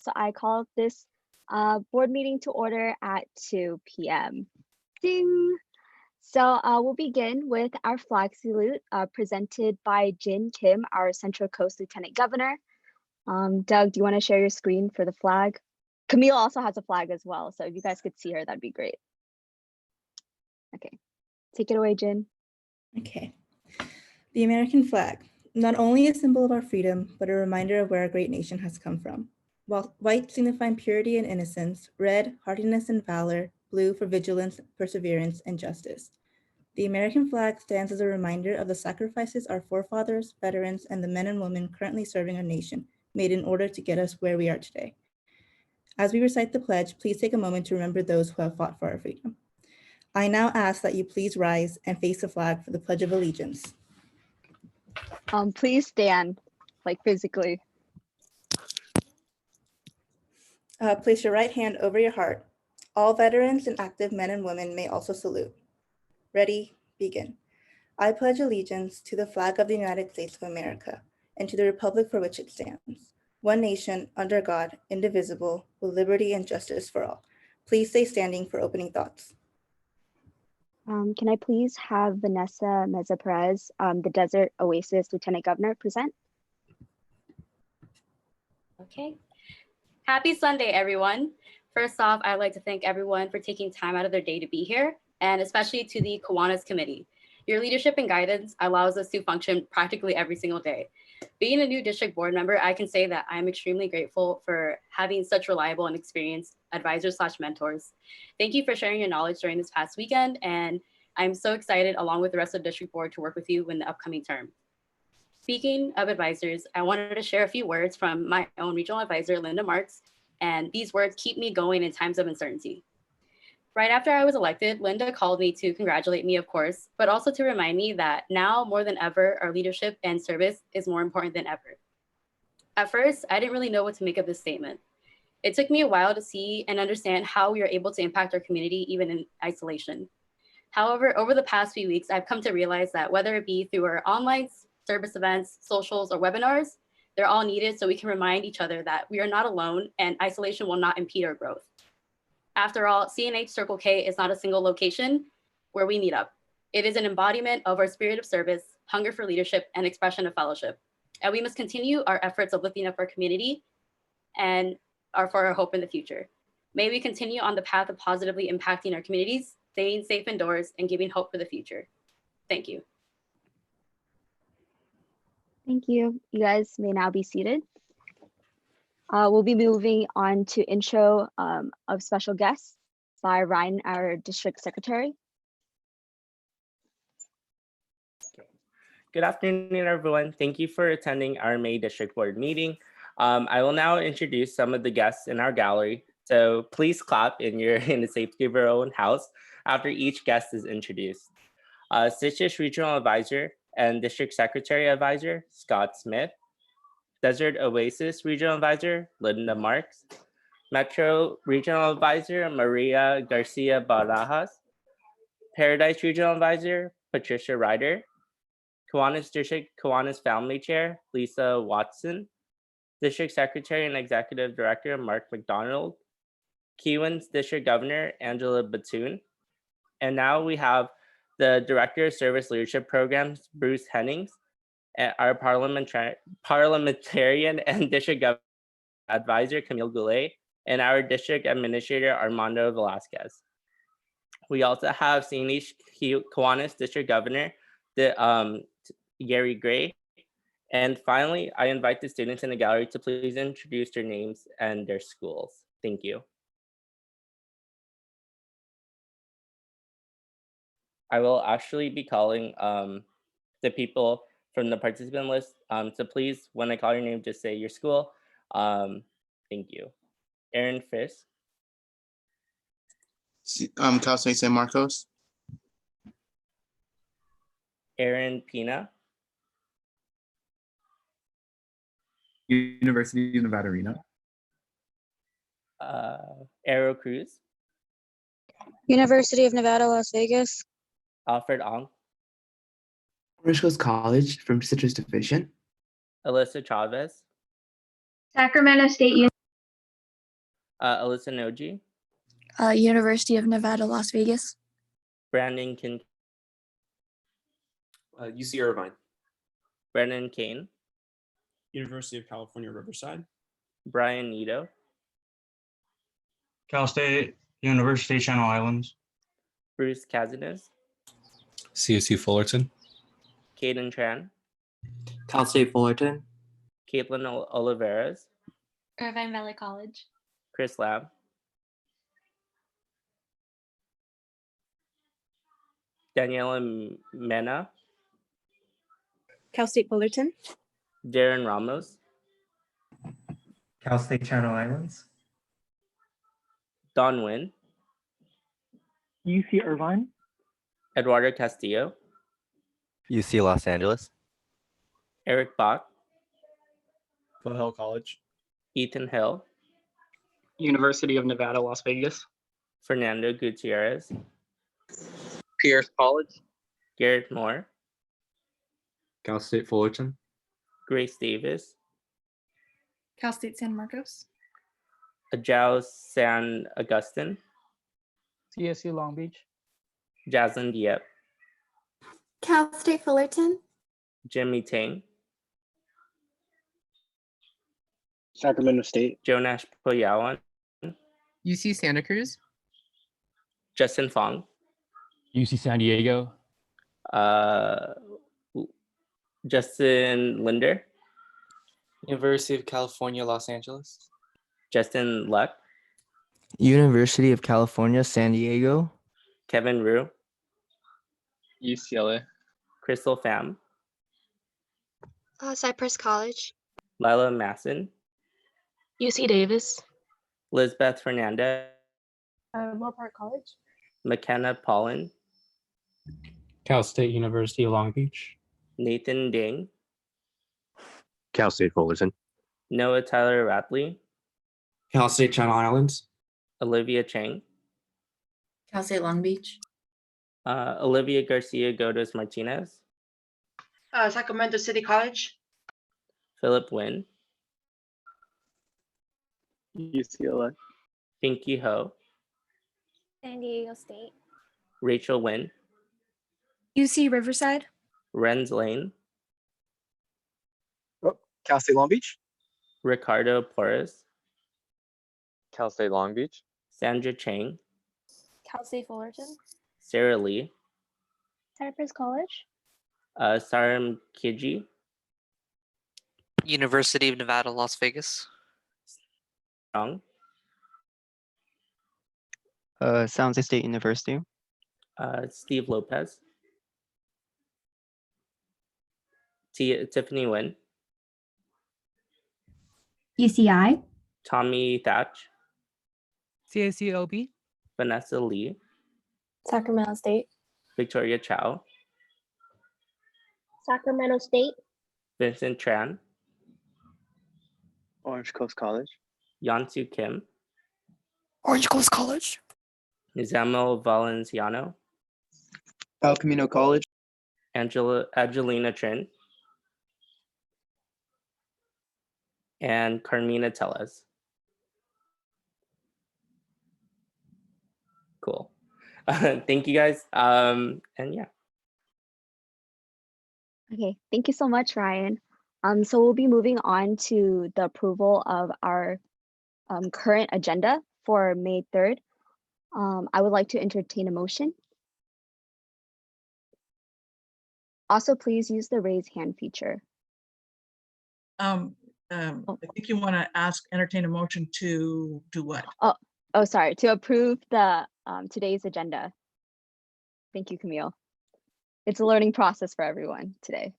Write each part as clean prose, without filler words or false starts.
so I call this board meeting to order at 2 p.m. Ding! So we'll begin with our flag salute presented by Jin Kim, our Central Coast Lieutenant Governor. Doug, do you want to share your screen for the flag? Camille also has a flag as well, so if you guys could see her, that'd be great. Okay, take it away, Jin. Okay. The American flag, not only a symbol of our freedom, but a reminder of where our great nation has come from. While white signifying purity and innocence, red, hardiness and valor, blue for vigilance, perseverance, and justice. The American flag stands as a reminder of the sacrifices our forefathers, veterans, and the men and women currently serving our nation made in order to get us where we are today. As we recite the pledge, please take a moment to remember those who have fought for our freedom. I now ask that you please rise and face the flag for the Pledge of Allegiance. Please stand, like physically. Place your right hand over your heart. All veterans and active men and women may also salute. Ready, begin. I pledge allegiance to the flag of the United States of America and to the republic for which it stands, one nation, under God, indivisible, with liberty and justice for all. Please stay standing for opening thoughts. Can I please have Vanessa Meza Perez, the Desert Oasis Lieutenant Governor, present? Okay. Happy Sunday, everyone. First off, I'd like to thank everyone for taking time out of their day to be here, and especially to the Kiwanis Committee. Your leadership and guidance allows us to function practically every single day. Being a new district board member, I can say that I'm extremely grateful for having such reliable and experienced advisors/mentors. Thank you for sharing your knowledge during this past weekend, and I'm so excited, along with the rest of the district board, to work with you in the upcoming term. Speaking of advisors, I wanted to share a few words from my own regional advisor, Linda Marks, and these words keep me going in times of uncertainty. Right after I was elected, Linda called me to congratulate me, of course, but also to remind me that now more than ever, our leadership and service is more important than ever. At first, I didn't really know what to make of this statement. It took me a while to see and understand how we are able to impact our community even in isolation. However, over the past few weeks, I've come to realize that whether it be through our online service events, socials, or webinars, they're all needed so we can remind each other that we are not alone and isolation will not impede our growth. After all, CNH Circle K is not a single location where we meet up. It is an embodiment of our spirit of service, hunger for leadership, and expression of fellowship. And we must continue our efforts of lifting up our community and for our hope in the future. May we continue on the path of positively impacting our communities, staying safe indoors, and giving hope for the future. Thank you. Thank you. You guys may now be seated. We'll be moving on to intro of special guests by Ryan, our district secretary. Good afternoon, everyone. Thank you for attending our May District Board meeting. I will now introduce some of the guests in our gallery. So please clap in the safety of your own house after each guest is introduced. Stitches Regional Advisor and District Secretary Advisor, Scott Smith. Desert Oasis Regional Advisor, Linda Marks. Metro Regional Advisor, Maria Garcia Barajas. Paradise Regional Advisor, Patricia Ryder. Kiwanis District Kiwanis Family Chair, Lisa Watson. District Secretary and Executive Director, Mark McDonald. Kiwanis District Governor, Angela Batoon. And now we have the Director of Service Leadership Programs, Bruce Hennings. Our parliamentarian and district advisor, Camille Goulet, and our district administrator, Armando Velasquez. We also have CNH Kiwanis District Governor, Gary Gray. And finally, I invite the students in the gallery to please introduce their names and their schools. Thank you. I will actually be calling the people from the participant list. So please, when I call your name, just say your school. Thank you. Aaron Fisk. Cal State San Marcos. Aaron Pina. University of Nevada, Reno. Aerrow Cruz. University of Nevada, Las Vegas. Alfred Ong. Orange Coast College from Citrus Division. Alyssa Chavez. Sacramento State Alyssa Noji, University of Nevada, Las Vegas. Brennan Cain, UC Irvine. Brennan Cain, University of California, Riverside. Brian Nito, Cal State University, Channel Islands. Bruce Casenaz, CSU Fullerton. Caden Tran, Cal State Fullerton. Caitlin Oliveras, Irvine Valley College. Chris Lamb, Daniela Mena, Cal State Fullerton. Darren Ramos, Cal State Channel Islands. Don Nguyen, UC Irvine. Eduardo Castillo, UC Los Angeles. Eric Bach, Hill College. Ethan Hill, University of Nevada, Las Vegas. Fernando Gutierrez, Pierce College. Garrett Moore, Cal State Fullerton. Grace Davis, Cal State San Marcos. Jao San Agustin, CSU Long Beach. Jaslyn Dieppe, Cal State Fullerton. Jimmy Tang, Sacramento State. Jonash Poyaoan, UC Santa Cruz. Justin Fong, UC San Diego. Justin Linder, University of California, Los Angeles. Justin Luck, University of California, San Diego. Kevin Rue, UCLA. Crystal Pham, Cypress College. Lila Masson, UC Davis. Lisbeth Fernandez, Moorpark College. Makena Pollon, Cal State University, Long Beach. Nathan Ding, Cal State Fullerton. Noah Tyler Ratley, Cal State Channel Islands. Olivia Chang, Cal State Long Beach. Olivia Garcia Godos Martinez, Sacramento City College. Phillip Nguyen, UCLA. Pinky Ho, San Diego State. Rachel Nguyen, UC Riverside. Renz Lane, Cal State Long Beach. Ricardo Porras, Cal State Long Beach. Sandra Chang, Cal State Fullerton. Sarah Lee, Cypress College. Sarem Khilji, University of Nevada, Las Vegas. Tang, San Jose State University. Steve Lopez, Tiffany Nguyen, UCI. Tommy Thatch, CSULB. Vanessa Lee, Sacramento State. Victoria Chau, Sacramento State. Vincent Tran, Orange Coast College. YeonSoo Kim, Orange Coast College. Zamuel Valenciano, El Camino College. Angelina Trin, and Carmina Tellez. Cool. Thank you guys. And yeah. Okay, thank you so much, Ryan. So we'll be moving on to the approval of our current agenda for May 3rd. I would like to entertain a motion. Also, please use the raise hand feature. I think you want to entertain a motion to do what? Oh, sorry, to approve the today's agenda. Thank you, Camille. It's a learning process for everyone today.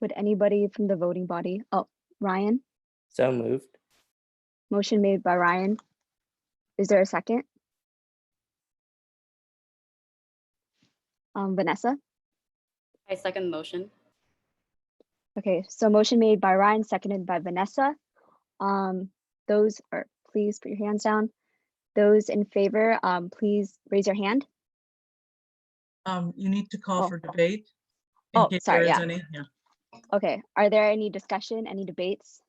Would anybody from the voting body? Oh, Ryan? So moved. Motion made by Ryan. Is there a second? Vanessa? I second the motion. Okay, so motion made by Ryan, seconded by Vanessa. Those are, please put your hands down. Those in favor, please raise your hand. You need to call for debate. Oh, sorry, there is yeah. any. Yeah. Okay, are there any discussion, any debates?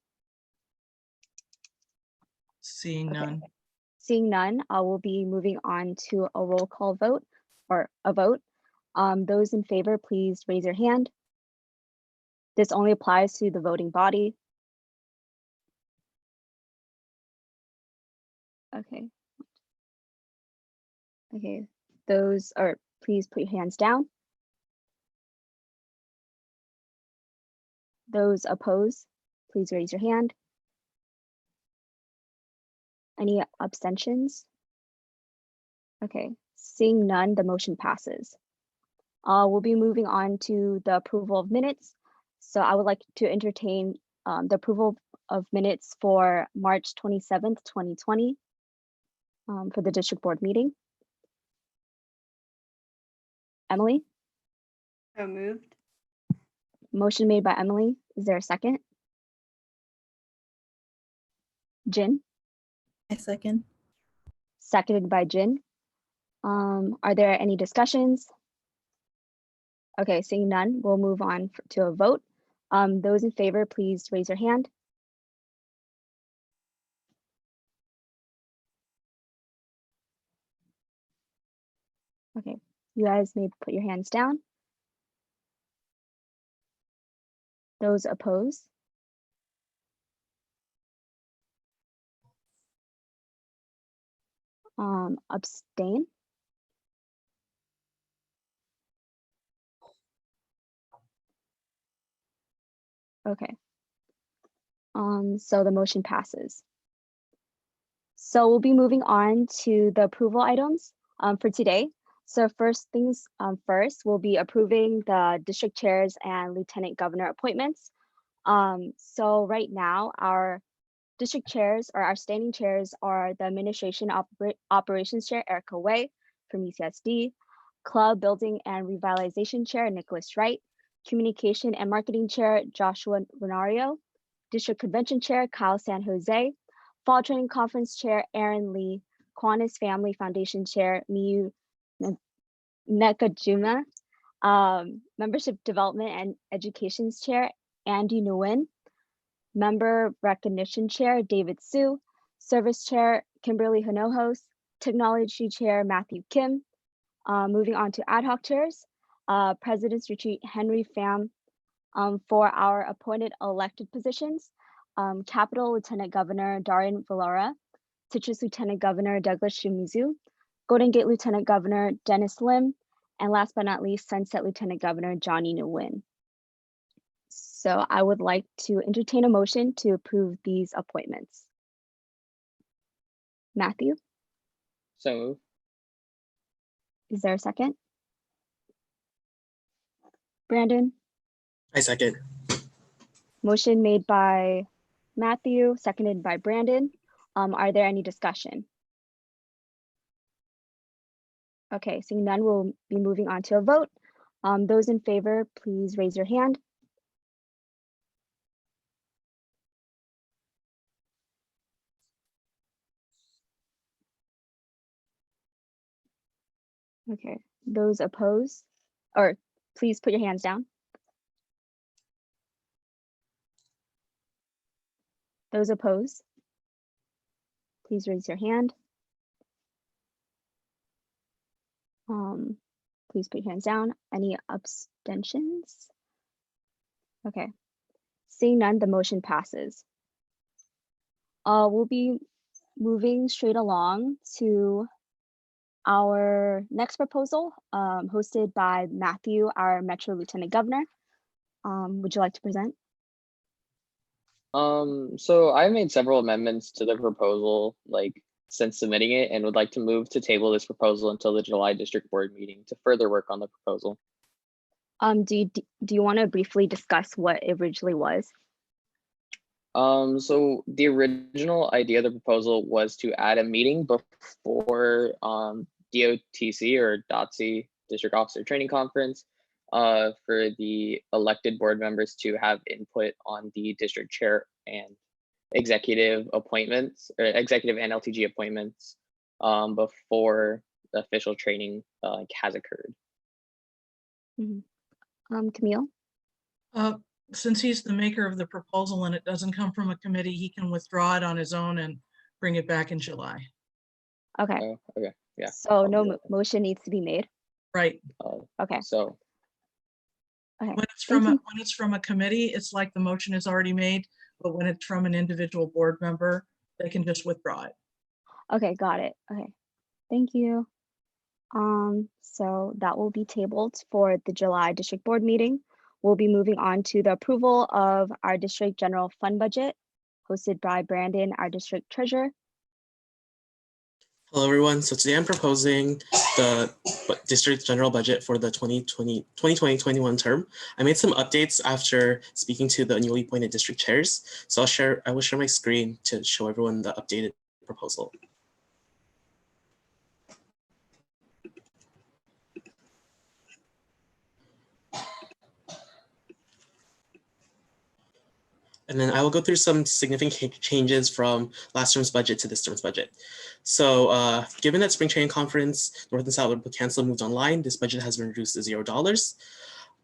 Seeing Okay. none. Seeing none, we'll be moving on to a roll call vote or a vote. Those in favor, please raise your hand. This only applies to the voting body. Okay. Okay, those are, please put your hands down. Those opposed, please raise your hand. Any abstentions? Okay, seeing none, the motion passes. We'll be moving on to the approval of minutes. So I would like to entertain the approval of minutes for March 27th, 2020 for the district board meeting. Emily? So moved. Motion made by Emily. Is there a second? Jin? I second. Seconded by Jin. Are there any discussions? Okay, seeing none, we'll move on to a vote. Those in favor, please raise your hand. Okay, you guys may put your hands down. Those opposed? Abstain? Okay. So the motion passes. So we'll be moving on to the approval items for today. So first things first, we'll be approving the district chairs and lieutenant governor appointments. So right now, our district chairs or our standing chairs are the Administration Operations Chair, Erica Wei from UCSD, Club Building and Revitalization Chair, Nicholas Wright, Communication and Marketing Chair, Joshua Renario, District Convention Chair, Kyle San Jose, Fall Training Conference Chair, Aaron Lee, Kiwanis Family Foundation Chair, Miyu Nakajima, Membership Development and Education's Chair, Andy Nguyen, Member Recognition Chair, David Su, Service Chair, Kimberly Hinojos, Technology Chair, Matthew Kim. Moving on to ad hoc chairs, President's Retreat, Henry Pham. For our appointed elected positions, Capital Lieutenant Governor Darian Valera, Citrus Lieutenant Governor Douglas Shimizu, Golden Gate Lieutenant Governor Dennis Lim, and last but not least, Sunset Lieutenant Governor Johnny Nguyen. So I would like to entertain a motion to approve these appointments. Matthew? So moved. Is there a second? Brandon? I second. Motion made by Matthew, seconded by Brandon. Are there any discussion? Okay, seeing none, we'll be moving on to a vote. Those in favor, please raise your hand. Okay, those opposed, or please put your hands down. Those opposed, please raise your hand. Please put your hands down. Any abstentions? Okay, seeing none, the motion passes. We'll be moving straight along to our next proposal, hosted by Matthew, our Metro Lieutenant Governor. Would you like to present? So I made several amendments to the proposal, since submitting it, and would like to move to table this proposal until the July district board meeting to further work on the proposal. Do you want to briefly discuss what it originally was? So the original idea of the proposal was to add a meeting before DOTC or DOTC District Officer Training Conference for the elected board members to have input on the district chair and executive appointments, or executive and LTG appointments before the official training has occurred. Camille? Since he's the maker of the proposal and it doesn't come from a committee, he can withdraw it on his own and bring it back in July. Okay. Oh, okay, yeah. So no motion needs to be made. Right. Okay. So Okay. When it's from a committee, it's like the motion is already made, but when it's from an individual board member, they can just withdraw it. Okay, got it. Okay. Thank you. So that will be tabled for the July district board meeting. We'll be moving on to the approval of our district general fund budget, hosted by Brandon, our district treasurer. Hello, everyone. So today I'm proposing the district general budget for the 2020-21 term. I made some updates after speaking to the newly appointed district chairs. So I will share my screen to show everyone the updated proposal. And then I will go through some significant changes from last term's budget to this term's budget. So given that spring training conference, North and South would cancel moved online, this budget has been reduced to $0.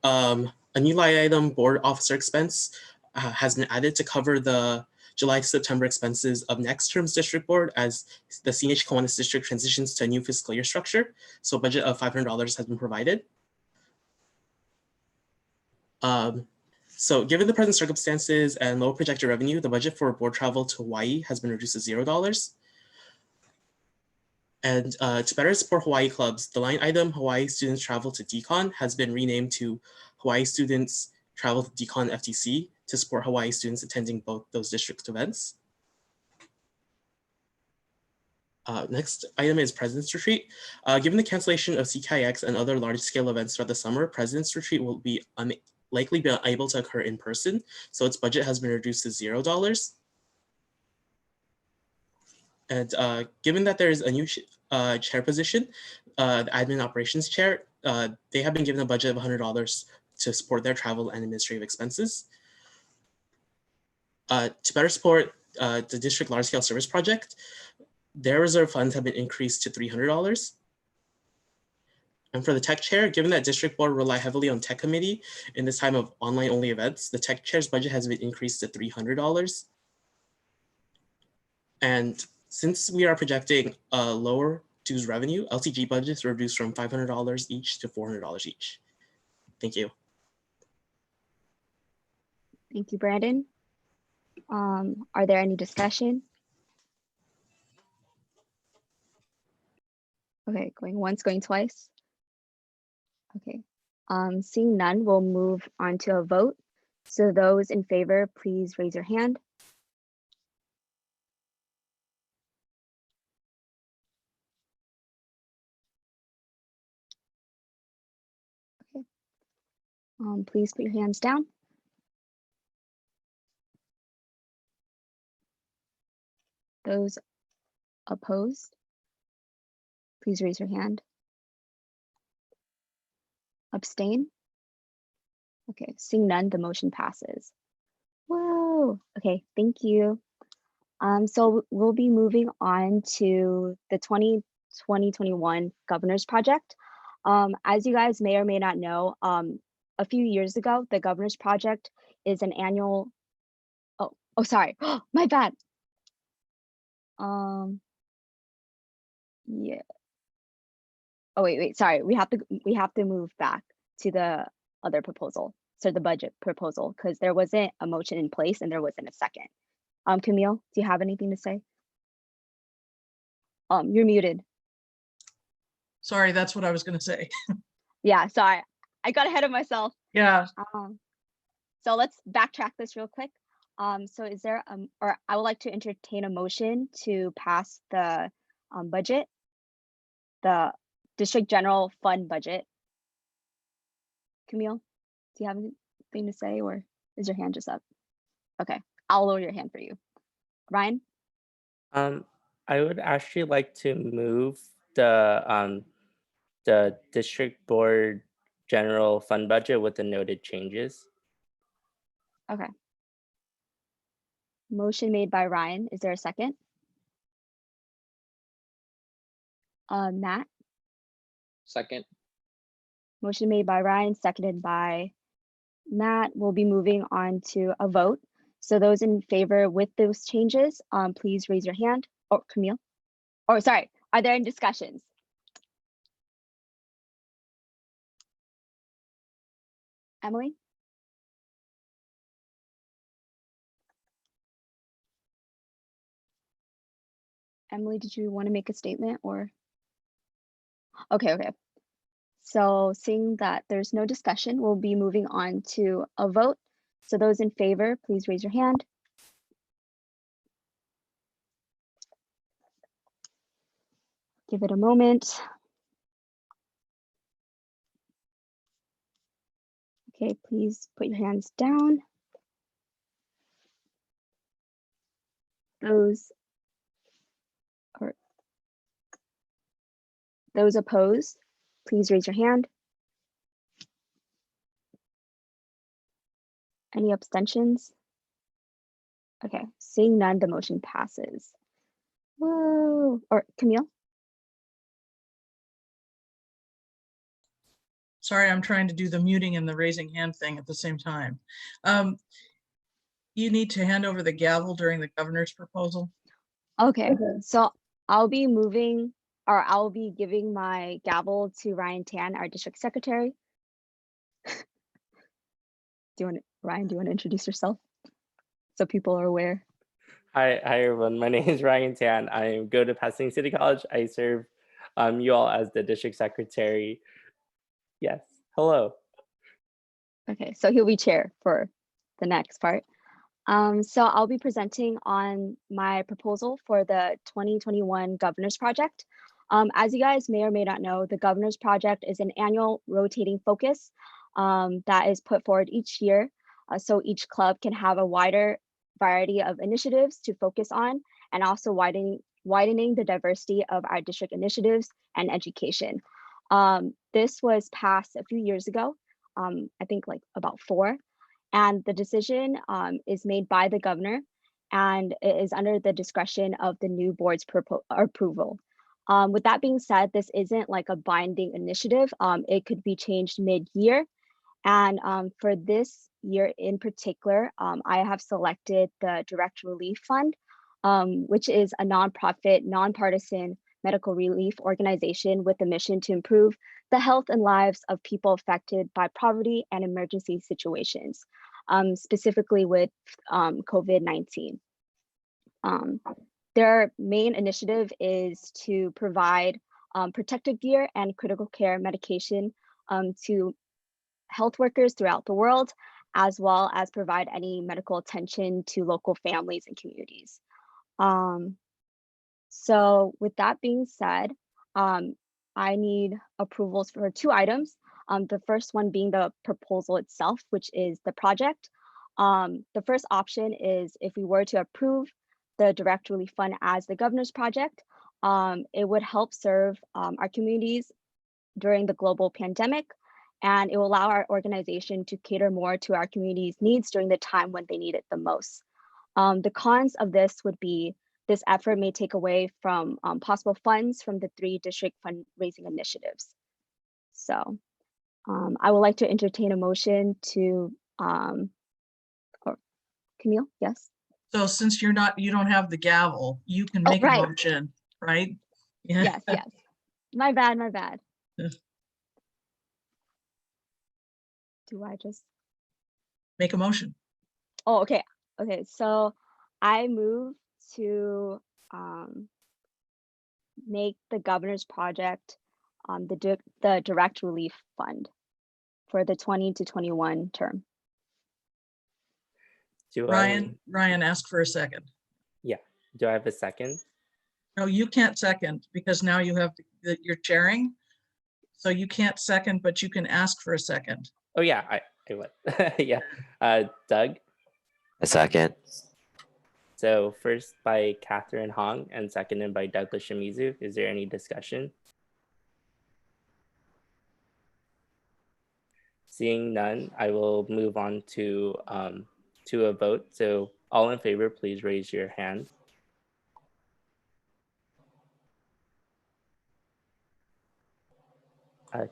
A new line item, board officer expense, has been added to cover the July to September expenses of next term's district board as the CNH Kiwanis district transitions to a new fiscal year structure. So a budget of $500 has been provided. So given the present circumstances and low projected revenue, the budget for board travel to Hawaii has been reduced to $0. And to better support Hawaii clubs, the line item Hawaii students travel to DCON has been renamed to Hawaii students travel to DCON FTC to support Hawaii students attending both those district events. Next item is President's Retreat. Given the cancellation of CKIX and other large-scale events throughout the summer, President's Retreat will be likely be able to occur in person, so its budget has been reduced to $0. And given that there is a new chair position, the admin operations chair, they have been given a budget of $100 to support their travel and administrative expenses. To better support the district large-scale service project, their reserve funds have been increased to $300. And for the tech chair, given that district board rely heavily on tech committee in this time of online only events, the tech chair's budget has been increased to $300. And since we are projecting a lower dues revenue, LTG budgets reduced from $500 each to $400 each. Thank you. Thank you, Brandon. Are there any discussion? Okay, going once, going twice. Okay, seeing none, we'll move on to a vote. So those in favor, please raise your hand. Okay. Please put your hands down. Those opposed, please raise your hand. Abstain? Okay, seeing none, the motion passes. Whoa, okay, thank you. So we'll be moving on to the 2020-21 Governor's Project. As you guys may or may not know, a few years ago, the Governor's Project is an annual, oh, sorry, my bad. Yeah. Oh, wait, sorry. We have to move back to the other proposal, so the budget proposal, because there wasn't a motion in place and there wasn't a second. Camille, do you have anything to say? You're muted. Sorry, that's what I was going to say. Yeah, sorry. I got ahead of myself. Yeah. So let's backtrack this real quick. So is there, or I would like to entertain a motion to pass the budget, the District General Fund budget. Camille, do you have anything to say, or is your hand just up? Okay, I'll lower your hand for you. Ryan? I would actually like to move the District Board General Fund budget with the noted changes. Okay. Motion made by Ryan. Is there a second? Matt? Second. Motion made by Ryan, seconded by Matt. We'll be moving on to a vote. So those in favor with those changes, please raise your hand. or Camille? Or sorry, are there any discussions? Emily? Emily, did you want to make a statement or? Okay. So seeing that there's no discussion, we'll be moving on to a vote. So those in favor, please raise your hand. Give it a moment. Okay, please put your hands down. Those opposed, please raise your hand. Any abstentions? Okay, seeing none, the motion passes. Whoa, or Camille? Sorry, I'm trying to do the muting and the raising hand thing at the same time. You need to hand over the gavel during the governor's proposal. Okay, so I'll be giving my gavel to Ryan Tan, our district secretary. Ryan, do you want to introduce yourself so people are aware? Hi everyone. My name is Ryan Tan. I go to Pasadena City College. I serve you all as the district secretary. Yes. Hello. Okay, so he'll be chair for the next part. So I'll be presenting on my proposal for the 2021 Governor's Project. As you guys may or may not know, the Governor's Project is an annual rotating focus that is put forward each year. So each club can have a wider variety of initiatives to focus on, and also widening the diversity of our district initiatives and education. This was passed a few years ago, I think like about 4. And the decision is made by the governor, and it is under the discretion of the new board's approval. With that being said, this isn't like a binding initiative. It could be changed mid-year. And for this year in particular, I have selected the Direct Relief Fund, which is a nonprofit, nonpartisan medical relief organization with a mission to improve the health and lives of people affected by poverty and emergency situations, specifically with COVID-19. Their main initiative is to provide protective gear and critical care medication to health workers throughout the world, as well as provide any medical attention to local families and communities. So with that being said, I need approvals for 2 items. The first one being the proposal itself, which is the project. The first option is if we were to approve the Direct Relief Fund as the governor's project, it would help serve our communities during the global pandemic, and it will allow our organization to cater more to our community's needs during the time when they need it the most. The cons of this would be this effort may take away from possible funds from the 3 district fundraising initiatives. So I would like to entertain a motion to, or Camille, yes? So since you don't have the gavel, you can make a motion, right? Yeah. Yes. My bad. Do I just make a motion? Oh, okay. So I move to make the governor's project the Direct Relief Fund for the 20 to 21 term. Ryan, ask for a second. Yeah. Do I have a second? No, you can't second because now you have you're chairing. So you can't second, but you can ask for a second. Oh yeah, I would. Yeah. Doug? A second. So first by Catherine Hong and seconded by Douglas Shimizu. Is there any discussion? Seeing none, I will move on to a vote. So all in favor, please raise your hand.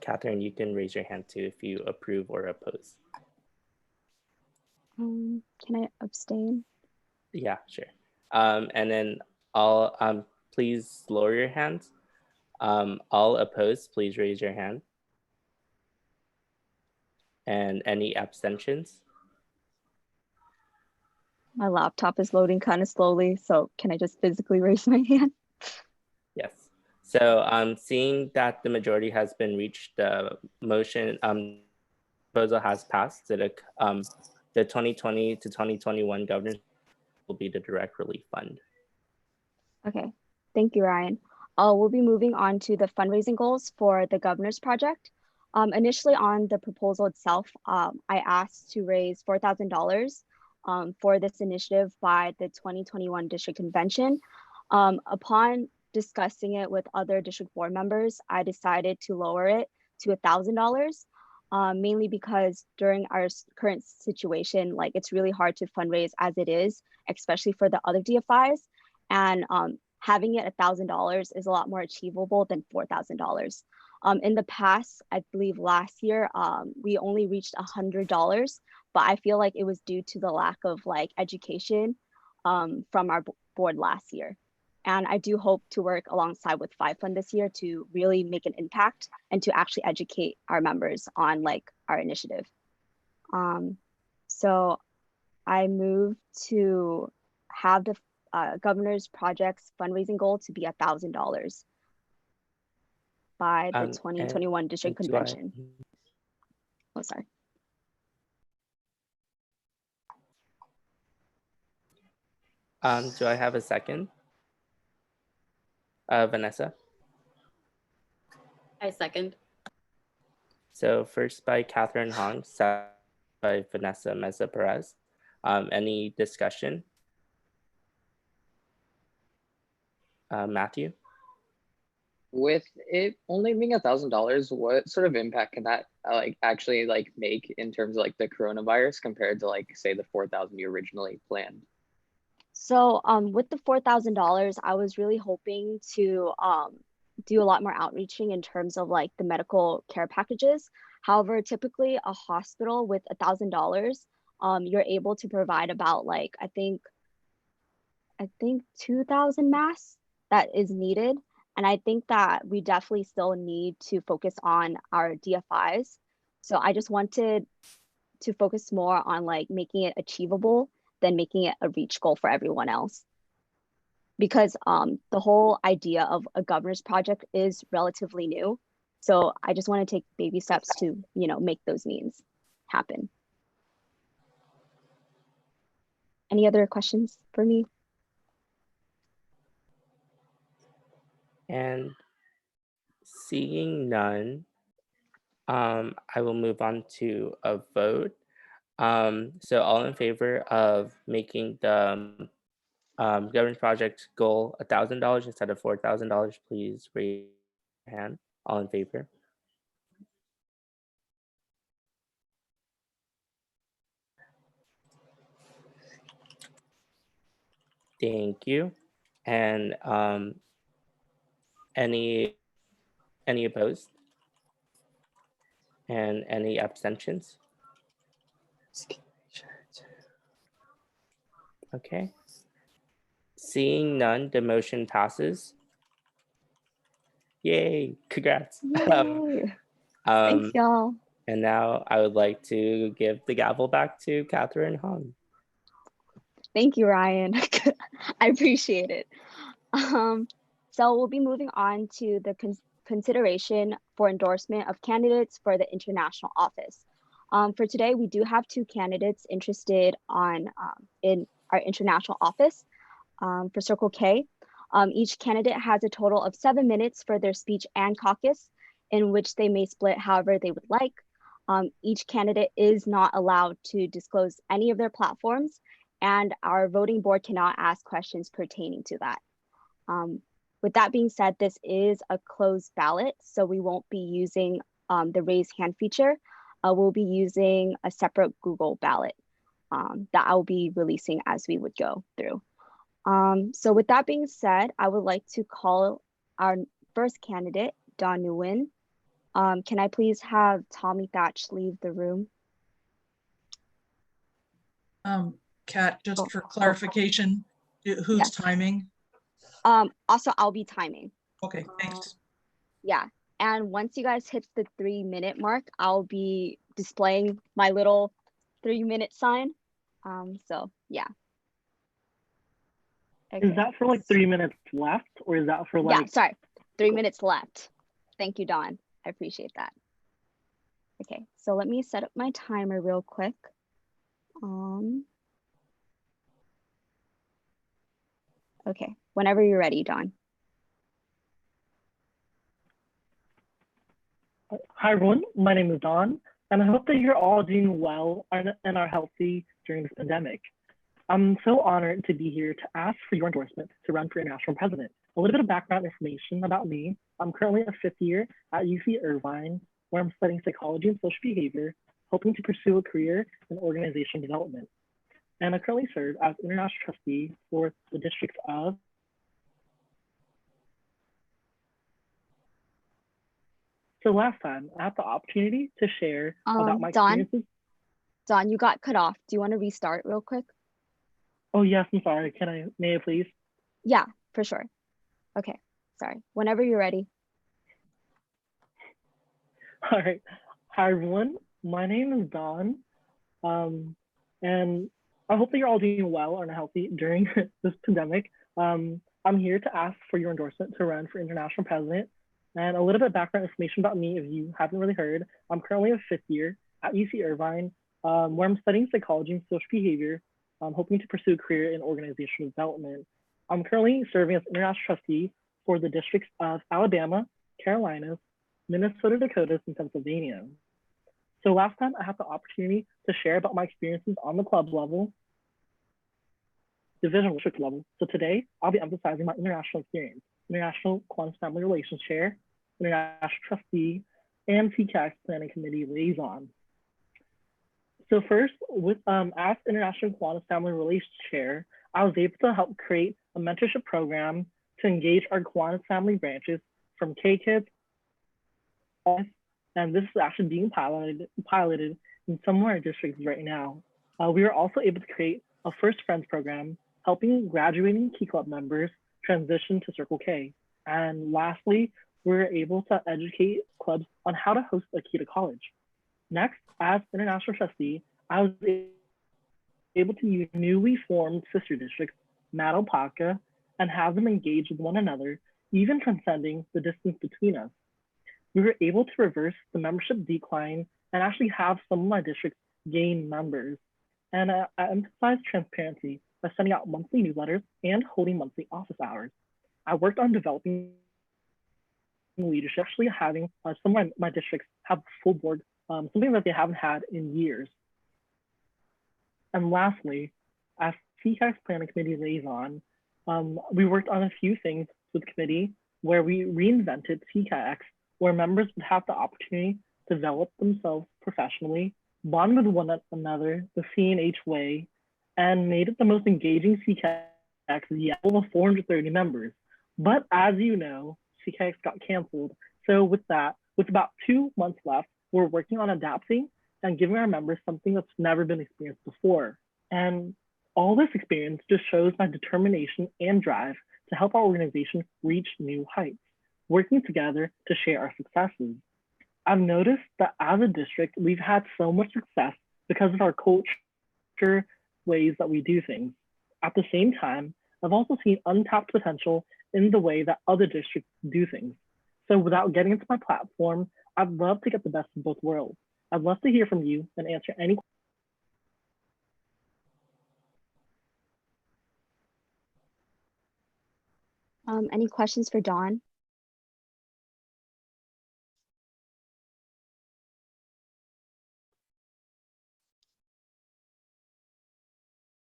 Catherine, you can raise your hand too if you approve or oppose. Can I abstain? Yeah, sure. And then all please lower your hands. All opposed, please raise your hand. And any abstentions? My laptop is loading kind of slowly, so can I just physically raise my hand? Yes. So seeing that the majority has been reached, the motion proposal has passed. So the 2020 to 2021 governance will be the direct relief fund. Okay, thank you, Ryan. We'll be moving on to the fundraising goals for the governor's project. Initially on the proposal itself, I asked to raise $4,000 for this initiative by the 2021 district convention. Upon discussing it with other district board members, I decided to lower it to $1,000, mainly because during our current situation, like it's really hard to fundraise as it is, especially for the other DFIs. And having it $1,000 is a lot more achievable than $4,000. In the past, I believe last year, we only reached $100, but I feel like it was due to the lack of like education from our board last year. And I do hope to work alongside with Five Fund this year to really make an impact and to actually educate our members on like our initiative. So I move to have the governor's project's fundraising goal to be $1,000 by the 2021 district convention. Oh, sorry. Do I have a second? Vanessa? I second. So first by Catherine Hong, second by Vanessa Meza Perez. Any discussion? Matthew? With it only being $1,000, what sort of impact can that actually make in terms of like the coronavirus compared to like say the 4,000 you originally planned? So with the $4,000, I was really hoping to do a lot more outreaching in terms of like the medical care packages. However, typically a hospital with $1,000, you're able to provide about like, I think 2,000 masks that is needed. And I think that we definitely still need to focus on our DFIs. So I just wanted to focus more on like making it achievable than making it a reach goal for everyone else. Because the whole idea of a governor's project is relatively new. So I just want to take baby steps to, make those needs happen. Any other questions for me? And seeing none, I will move on to a vote. So all in favor of making the governance project goal $1,000 instead of $4,000, please raise your hand. All in favor? Thank you. And any opposed? And any abstentions? Okay. Seeing none, the motion passes. Yay, congrats. Yay. Thanks, y'all. And now I would like to give the gavel back to Catherine Hong. Thank you, Ryan. I appreciate it. So we'll be moving on to the consideration for endorsement of candidates for the international office. For today, we do have 2 candidates interested in our international office for Circle K. Each candidate has a total of 7 minutes for their speech and caucus, in which they may split however they would like. Each candidate is not allowed to disclose any of their platforms, and our voting board cannot ask questions pertaining to that. With that being said, this is a closed ballot, so we won't be using the raise hand feature. We'll be using a separate Google ballot that I'll be releasing as we would go through. So with that being said, I would like to call our first candidate, Don Nguyen. Can I please have Tommy Thatch leave the room? Kat, just for clarification, who's timing? Also, I'll be timing. Okay, thanks. Yeah. And once you guys hit the 3-minute mark, I'll be displaying my little 3-minute sign. So yeah. Okay. Is that for like 3 minutes left, or is that for like? Yeah, sorry, 3 minutes left. Thank you, Dawn. I appreciate that. Okay, so let me set up my timer real quick. Okay, whenever you're ready, Dawn. Hi everyone, my name is Don, and I hope that you're all doing well and are healthy during this pandemic. I'm so honored to be here to ask for your endorsement to run for international president. A little bit of background information about me. I'm currently a 5th year at UC Irvine, where I'm studying psychology and social behavior, hoping to pursue a career in organizational development. And I currently serve as international trustee for the districts of So last time, I had the opportunity to share about my experiences. Dawn, you got cut off. Do you want to restart real quick? Oh yes, I'm sorry. May I please? Yeah, for sure. Okay, sorry. Whenever you're ready. All right. Hi everyone. My name is Don, and I hope that you're all doing well and healthy during this pandemic. I'm here to ask for your endorsement to run for international president. And a little bit of background information about me, if you haven't really heard. I'm currently a 5th year at UC Irvine, where I'm studying psychology and social behavior. I'm hoping to pursue a career in organizational development. I'm currently serving as international trustee for the districts of Alabama, Carolinas, Minnesota, Dakotas, and Pennsylvania. So last time I had the opportunity to share about my experiences on the club level, division district level. So today I'll be emphasizing my international experience. International Kiwanis Family Relations Chair, International Trustee, and CCAX Planning Committee Liaison. So first, as International Kiwanis Family Relations Chair, I was able to help create a mentorship program to engage our Kiwanis family branches from K-Kids, and this is actually being piloted in some of our districts right now. We were also able to create a First Friends program, helping graduating Key Club members transition to Circle K. And lastly, we were able to educate clubs on how to host a key to college. Next, as international trustee, I was able to use newly formed sister districts, Madopaka, and have them engage with one another, even transcending the distance between us. We were able to reverse the membership decline and actually have some of my districts gain members. And I emphasized transparency by sending out monthly newsletters and holding monthly office hours. I worked on developing leadership, actually having some of my districts have full board, something that they haven't had in years. And lastly, as CCAX Planning Committee Liaison, we worked on a few things with the committee where we reinvented CCAX, where members would have the opportunity to develop themselves professionally, bond with one another the CNH way, and made it the most engaging CCAX yet, over 430 members. But as you know, CCAX got canceled. So with that, with about 2 months left, we're working on adapting and giving our members something that's never been experienced before. And all this experience just shows my determination and drive to help our organization reach new heights, working together to share our successes. I've noticed that as a district, we've had so much success because of our culture, ways that we do things. At the same time, I've also seen untapped potential in the way that other districts do things. So without getting into my platform, I'd love to get the best of both worlds. I'd love to hear from you and answer any questions. Any questions for Dawn?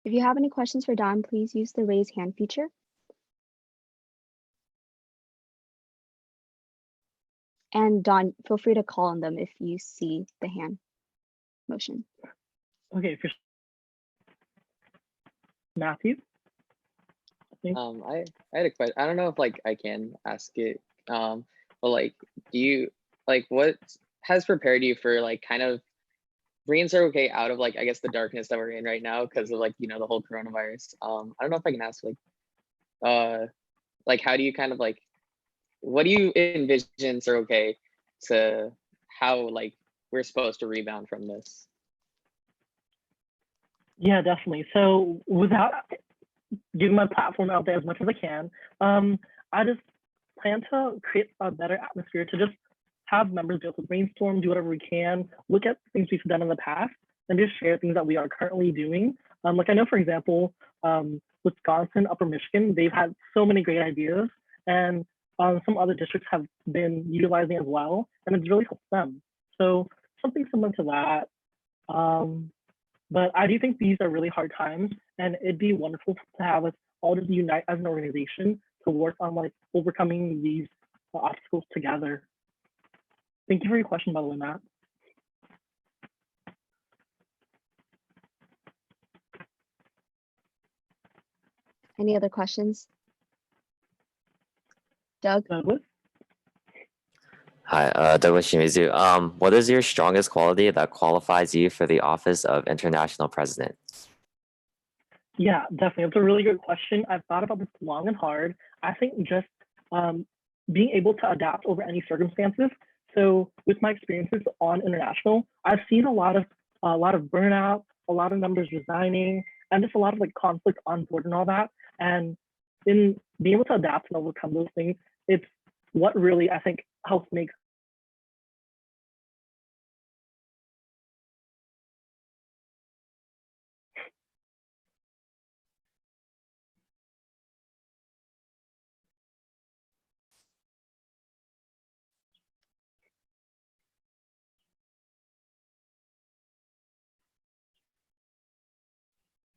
If you have any questions for Dawn, please use the raise hand feature. And Dawn, feel free to call on them if you see the hand motion. Okay, for Matthew? I had a question. I don't know if like I can ask it, but like, do you like what has prepared you for like kind of bringing Circle K out of like I guess the darkness that we're in right now because of like the whole coronavirus. I don't know if I can ask like like, how do you kind of like, what do you envision Circle K to how like we're supposed to rebound from this? Yeah, definitely. So without giving my platform out there as much as I can, I just plan to create a better atmosphere to just have members be able to brainstorm, do whatever we can, look at things we've done in the past, and just share things that we are currently doing. Like I know, for example, Wisconsin, Upper Michigan, they've had so many great ideas, and some other districts have been utilizing as well, and it's really helped them. So something similar to that. But I do think these are really hard times, and it'd be wonderful to have us all just unite as an organization to work on like overcoming these obstacles together. Thank you for your question, by the way, Matt. Any other questions? Doug? Douglas? Hi, Douglas Shimizu. What is your strongest quality that qualifies you for the office of international president? Yeah, definitely. It's a really good question. I've thought about this long and hard. I think just being able to adapt over any circumstances. So with my experiences on international, I've seen a lot of burnout, a lot of members resigning, and just a lot of like conflict on board and all that. And in being able to adapt and overcome those things, it's what really I think helps make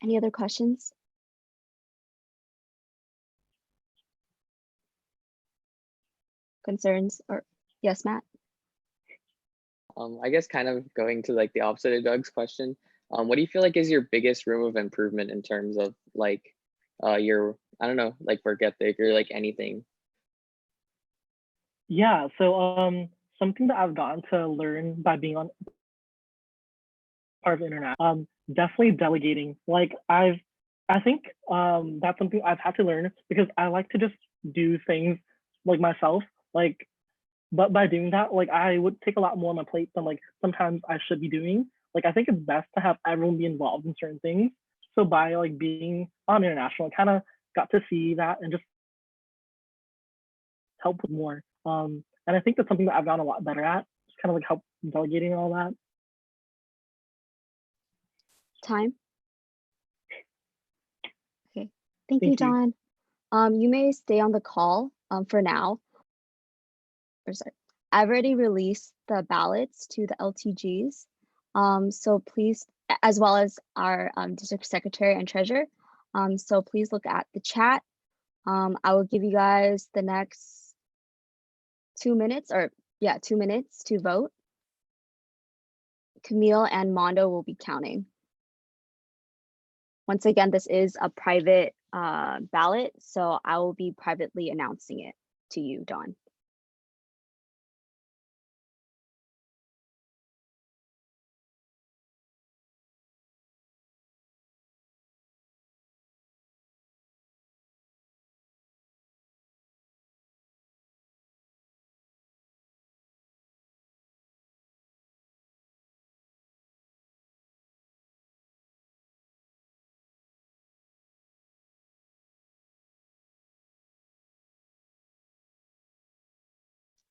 Any other questions? Concerns? Or yes, Matt? I guess kind of going to like the opposite of Doug's question. What do you feel like is your biggest room of improvement in terms of like your, I don't know, like work ethic or like anything? Yeah, so something that I've gotten to learn by being on part of the internet, definitely delegating. Like I think that's something I've had to learn because I like to just do things like myself, like, but by doing that, like I would take a lot more on my plate than like sometimes I should be doing. Like I think it's best to have everyone be involved in certain things. So by like being on international, I kind of got to see that and just help with more. And I think that's something that I've gotten a lot better at, just kind of like help delegating and all that. Time? Okay, thank you, John. You may stay on the call for now. Or sorry, I've already released the ballots to the LTGs. So please, as well as our district secretary and treasurer. So please look at the chat. I will give you guys the next 2 minutes, or yeah, 2 minutes to vote. Camille and Mondo will be counting. Once again, this is a private ballot, so I will be privately announcing it to you, Dawn.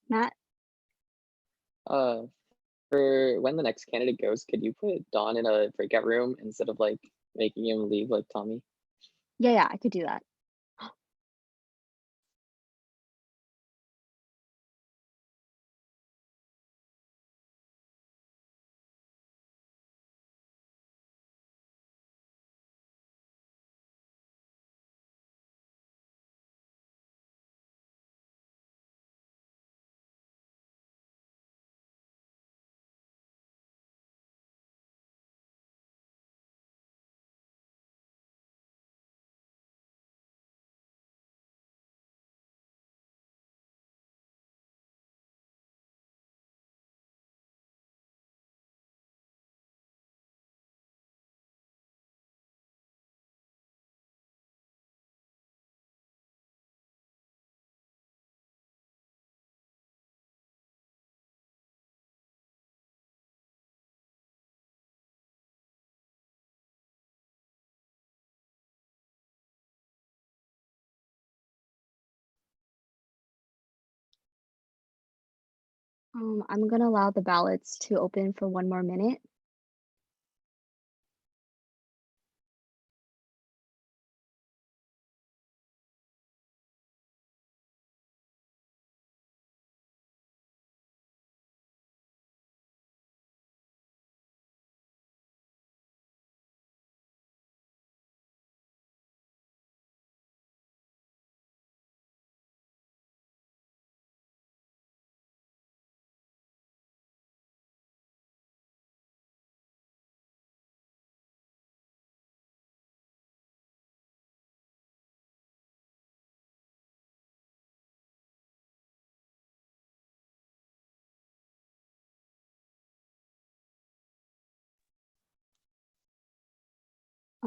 Matt? For when the next candidate goes, could you put Don in a breakout room instead of like making him leave like Tommy? Yeah, I could do that. I'm gonna allow the ballots to open for 1 more minute.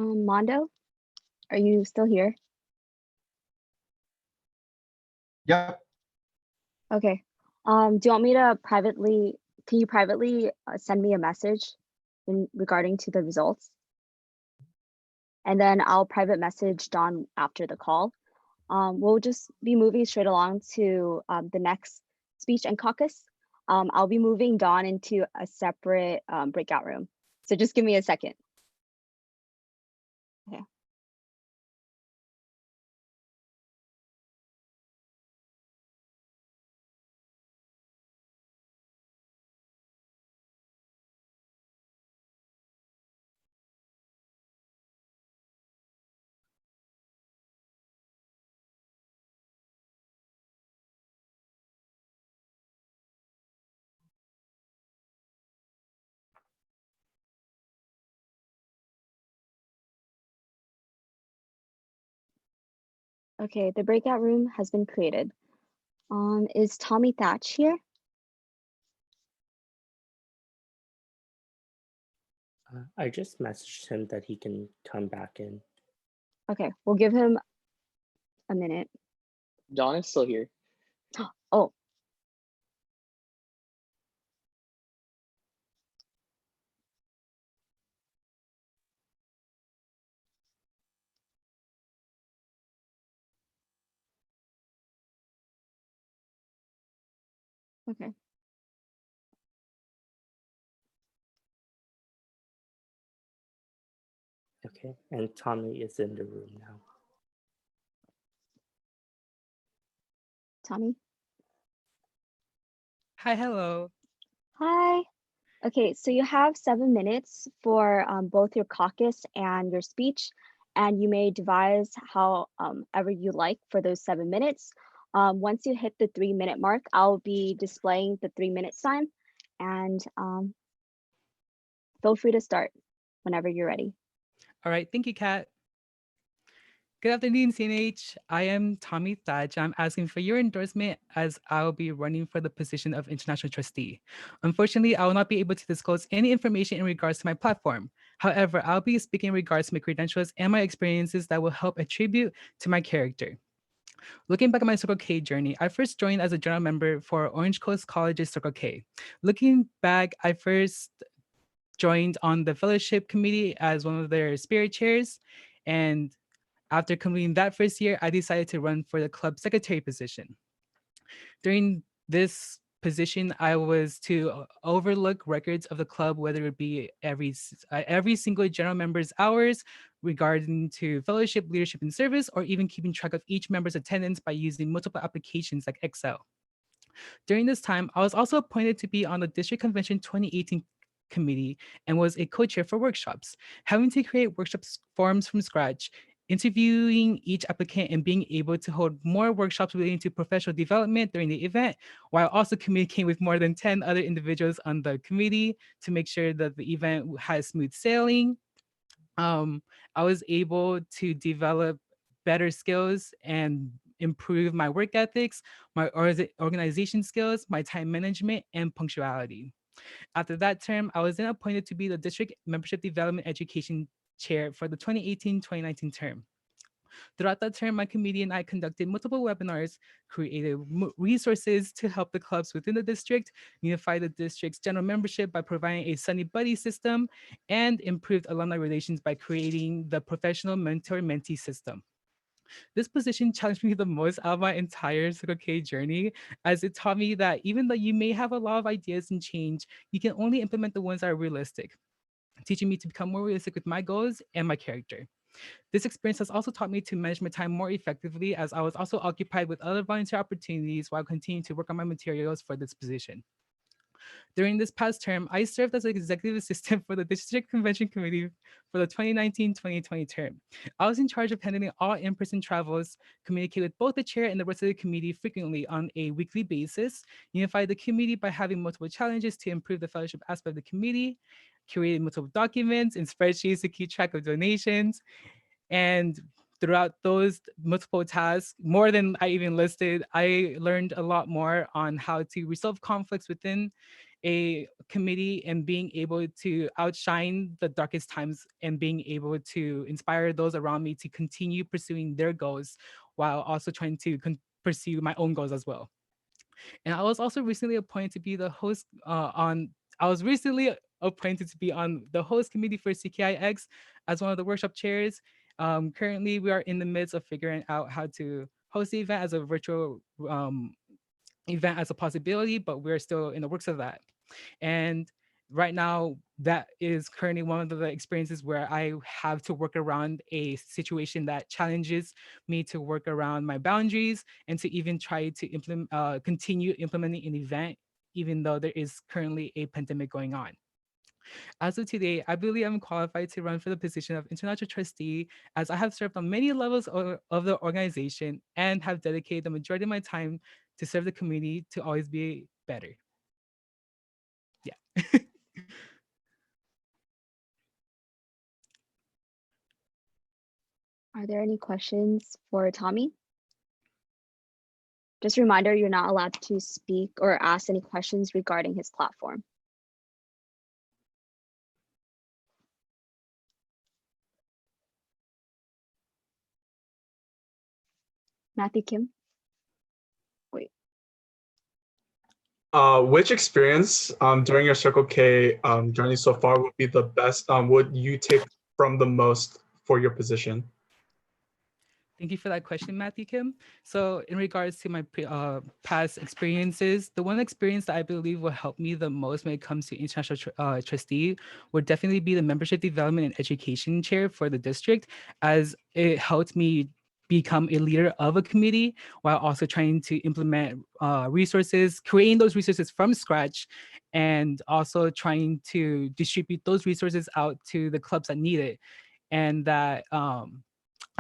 Mondo, are you still here? Yep. Okay. Do you want me to can you privately send me a message regarding to the results? And then I'll private message Don after the call. We'll just be moving straight along to the next speech and caucus. I'll be moving Don into a separate breakout room. So just give me a second. Okay. Okay, the breakout room has been created. Is Tommy Thatch here? I just messaged him that he can come back in. Okay, we'll give him a minute. Don is still here. Oh. Okay. Okay, and Tommy is in the room now. Tommy? Hi, hello. Hi. Okay, so you have 7 minutes for both your caucus and your speech, and you may devise how ever you like for those 7 minutes. Once you hit the 3-minute mark, I'll be displaying the 3-minute sign, and feel free to start whenever you're ready. All right, thank you, Kat. Good afternoon, CNH. I am Tommy Thatch. I'm asking for your endorsement as I'll be running for the position of International Trustee. Unfortunately, I will not be able to disclose any information in regards to my platform. However, I'll be speaking in regards to my credentials and my experiences that will help attribute to my character. Looking back at my Circle K journey, I first joined as a general member for Orange Coast College's Circle K. Looking back, I first joined on the fellowship committee as one of their spirit chairs, and after completing that first year, I decided to run for the club secretary position. During this position, I was to overlook records of the club, whether it be every single general member's hours regarding to fellowship, leadership, and service, or even keeping track of each member's attendance by using multiple applications like Excel. During this time, I was also appointed to be on the District Convention 2018 committee and was a co-chair for workshops, having to create workshops forms from scratch, interviewing each applicant and being able to hold more workshops relating to professional development during the event, while also communicating with more than 10 other individuals on the committee to make sure that the event has smooth sailing. I was able to develop better skills and improve my work ethics, my organization skills, my time management, and punctuality. After that term, I was then appointed to be the District Membership Development Education Chair for the 2018-2019 term. Throughout that term, my committee and I conducted multiple webinars, created resources to help the clubs within the district, unify the district's general membership by providing a Sunny Buddy system, and improved alumni relations by creating the professional mentor-mentee system. This position challenged me the most out of my entire Circle K journey, as it taught me that even though you may have a lot of ideas and change, you can only implement the ones that are realistic, teaching me to become more realistic with my goals and my character. This experience has also taught me to manage my time more effectively, as I was also occupied with other volunteer opportunities while continuing to work on my materials for this position. During this past term, I served as an executive assistant for the District Convention Committee for the 2019-2020 term. I was in charge of handling all in-person travels, communicate with both the chair and the rest of the committee frequently on a weekly basis, unify the committee by having multiple challenges to improve the fellowship aspect of the committee, curated multiple documents and spreadsheets to keep track of donations, and throughout those multiple tasks, more than I even listed, I learned a lot more on how to resolve conflicts within a committee and being able to outshine the darkest times and being able to inspire those around me to continue pursuing their goals while also trying to pursue my own goals as well. And I was also recently appointed to be the host I was recently appointed to be on the host committee for CKIX as one of the workshop chairs. Currently, we are in the midst of figuring out how to host the event as a virtual event as a possibility, but we're still in the works of that. And right now, that is currently one of the experiences where I have to work around a situation that challenges me to work around my boundaries and to even try to continue implementing an event, even though there is currently a pandemic going on. As of today, I believe I'm qualified to run for the position of international trustee, as I have served on many levels of the organization and have dedicated the majority of my time to serve the community to always be better. Yeah. Are there any questions for Tommy? Just a reminder, you're not allowed to speak or ask any questions regarding his platform. Matthew Kim? Wait. Which experience during your Circle K journey so far would be the best, would you take from the most for your position? Thank you for that question, Matthew Kim. So in regards to my past experiences, the one experience that I believe will help me the most when it comes to international trustee would definitely be the membership development and education chair for the district, as it helped me become a leader of a committee while also trying to implement resources, creating those resources from scratch, and also trying to distribute those resources out to the clubs that need it. And that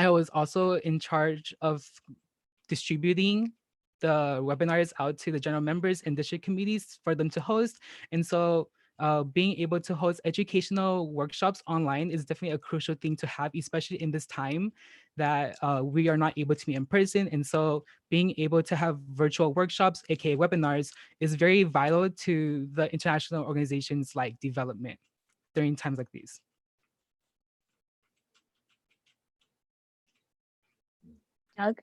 I was also in charge of distributing the webinars out to the general members and district committees for them to host. And so being able to host educational workshops online is definitely a crucial thing to have, especially in this time that we are not able to meet in person. And so being able to have virtual workshops, aka webinars, is very vital to the international organizations like development during times like these. Doug?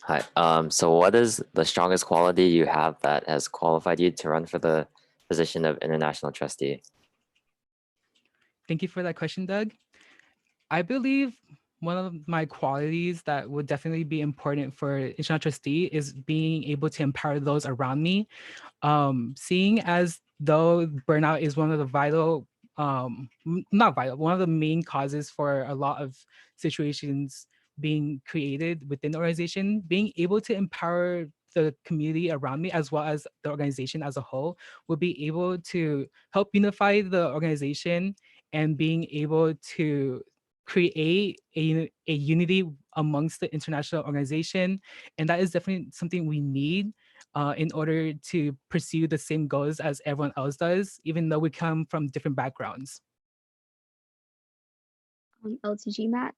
Hi. So what is the strongest quality you have that has qualified you to run for the position of international trustee? Thank you for that question, Doug. I believe one of my qualities that would definitely be important for international trustee is being able to empower those around me. Seeing as though burnout is one of the vital, not vital, one of the main causes for a lot of situations being created within the organization, being able to empower the community around me as well as the organization as a whole will be able to help unify the organization and being able to create a unity amongst the international organization. And that is definitely something we need in order to pursue the same goals as everyone else does, even though we come from different backgrounds. LTG, Matt?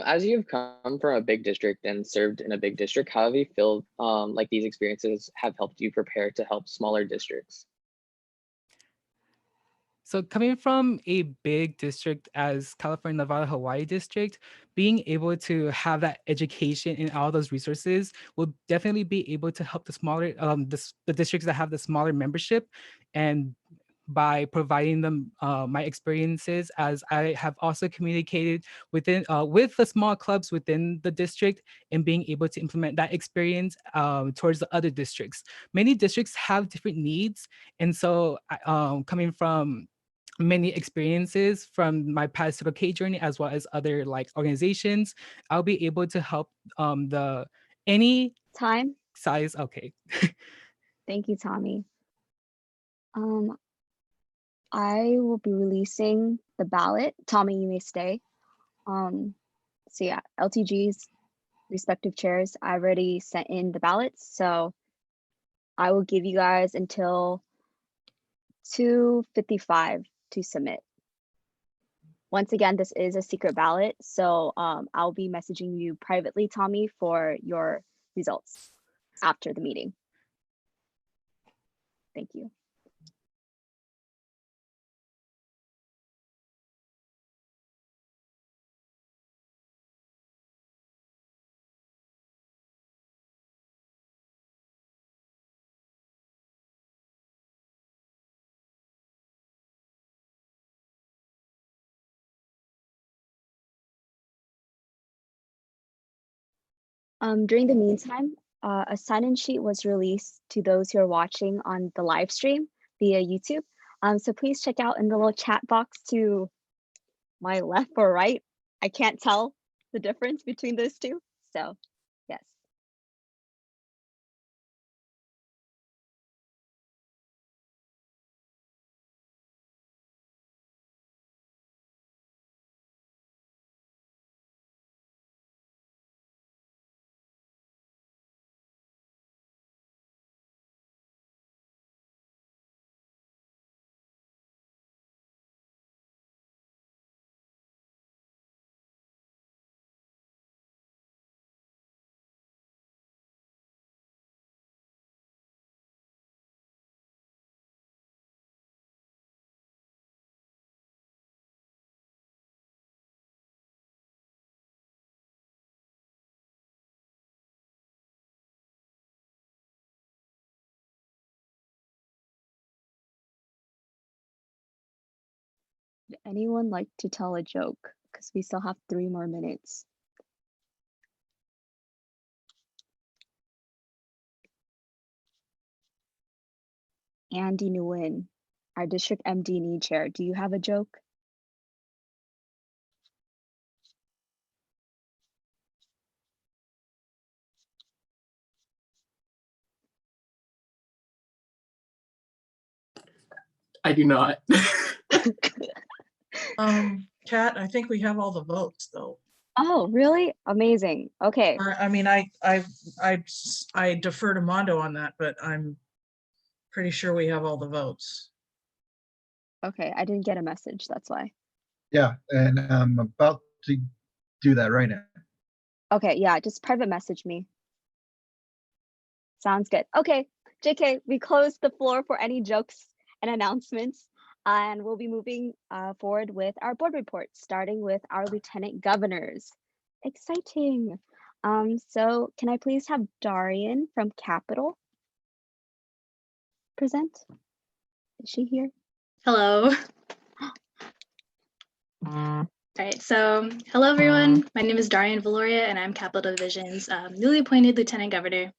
As you've come from a big district and served in a big district, how have you felt like these experiences have helped you prepare to help smaller districts? So coming from a big district as California, Nevada, Hawaii district, being able to have that education and all those resources will definitely be able to help the smaller, the districts that have the smaller membership and by providing them my experiences, as I have also communicated with the small clubs within the district and being able to implement that experience towards the other districts. Many districts have different needs, and so coming from many experiences from my past Circle K journey, as well as other like organizations, I'll be able to help any time size. Okay. Thank you, Tommy. I will be releasing the ballot. Tommy, you may stay. So yeah, LTG's respective chairs, I already sent in the ballots, so I will give you guys until 2:55 to submit. Once again, this is a secret ballot, so I'll be messaging you privately, Tommy, for your results after the meeting. Thank you. During the meantime, a sign-in sheet was released to those who are watching on the live stream via YouTube. So please check out in the little chat box to my left or right. I can't tell the difference between those two. So yes. Would anyone like to tell a joke? Because we still have 3 more minutes. Andy Nguyen, our district MD&E chair, do you have a joke? I do not. Kat, I think we have all the votes though. Oh, really? Amazing. Okay. I mean, I defer to Mondo on that, but I'm pretty sure we have all the votes. Okay, I didn't get a message, that's why. Yeah, and I'm about to do that right now. Okay, yeah, just private message me. Sounds good. Okay, JK, we close the floor for any jokes and announcements, and we'll be moving forward with our board reports, starting with our lieutenant governors. Exciting. So can I please have Darian from Capital present? Is she here? Hello. All right, so hello everyone. My name is Darian Valoria and I'm Capital Division's newly appointed Lieutenant Governor.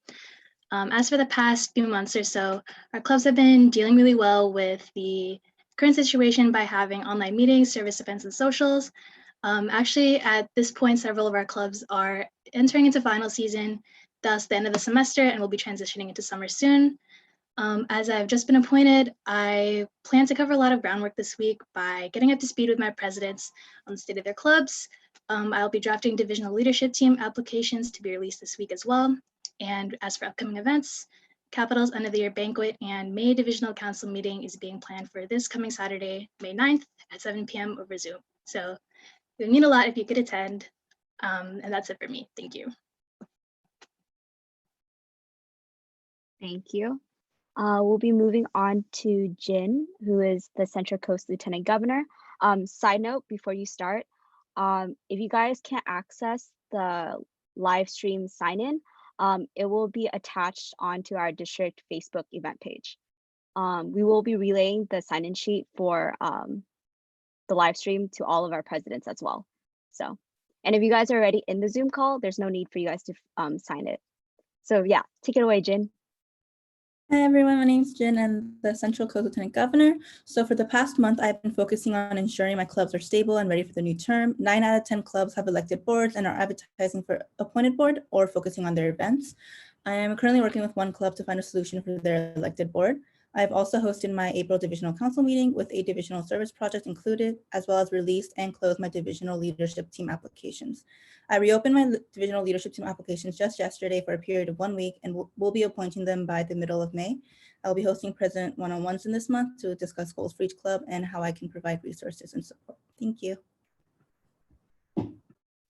As for the past few months or so, our clubs have been dealing really well with the current situation by having online meetings, service events, and socials. Actually, at this point, several of our clubs are entering into final season, thus the end of the semester, and will be transitioning into summer soon. As I've just been appointed, I plan to cover a lot of groundwork this week by getting up to speed with my presidents on the state of their clubs. I'll be drafting divisional leadership team applications to be released this week as well. And as for upcoming events, Capital's end of the year banquet and May divisional council meeting is being planned for this coming Saturday, May 9th at 7 p.m. over Zoom. So it would mean a lot if you could attend. And that's it for me. Thank you. Thank you. We'll be moving on to Jin, who is the Central Coast Lieutenant Governor. Side note, before you start, if you guys can't access the live stream sign-in, it will be attached onto our district Facebook event page. we will be relaying the sign-in sheet for the live stream to all of our presidents as well. So, and if you guys are already in the Zoom call, there's no need for you guys to sign it. So yeah, take it away, Jin. Hi everyone, my name is Jin and the Central Coast Lieutenant Governor. So for the past month, I've been focusing on ensuring my clubs are stable and ready for the new term. 9 out of 10 clubs have elected boards and are advertising for appointed board or focusing on their events. I am currently working with one club to find a solution for their elected board. I've also hosted my April Divisional Council meeting with a divisional service project included, as well as released and closed my divisional leadership team applications. I reopened my divisional leadership team applications just yesterday for a period of 1 week and will be appointing them by the middle of May. I'll be hosting president one-on-ones in this month to discuss goals for each club and how I can provide resources and support. Thank you.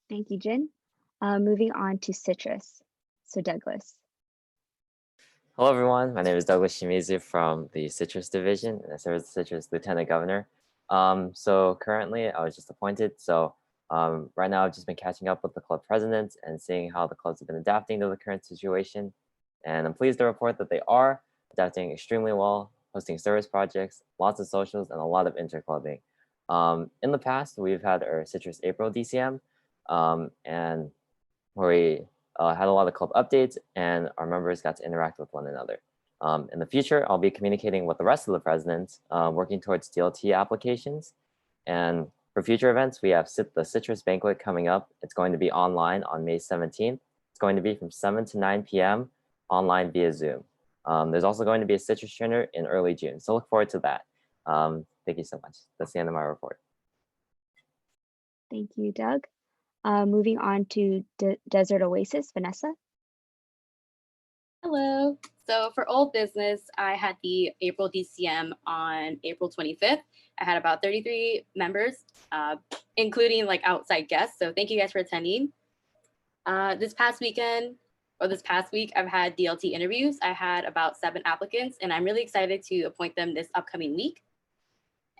Thank you, Jin. Moving on to Citrus. So Douglas. Hello, everyone. My name is Douglas Shimizu from the Citrus Division, and I serve as the Citrus Lieutenant Governor. So currently, I was just appointed. So right now, I've just been catching up with the club presidents and seeing how the clubs have been adapting to the current situation. And I'm pleased to report that they are adapting extremely well, hosting service projects, lots of socials, and a lot of interclubbing. In the past, we've had our Citrus April DCM, and where we had a lot of club updates and our members got to interact with one another. In the future, I'll be communicating with the rest of the presidents, working towards DLT applications. And for future events, we have the Citrus Banquet coming up. It's going to be online on May 17th. It's going to be from 7 to 9 p.m. online via Zoom. There's also going to be a Citrus dinner in early June. So look forward to that. Thank you so much. That's the end of my report. Thank you, Doug. Moving on to Desert Oasis, Vanessa. Hello. So for old business, I had the April DCM on April 25th. I had about 33 members, including like outside guests. So thank you guys for attending. This past week, I've had DLT interviews. I had about 7 applicants, and I'm really excited to appoint them this upcoming week.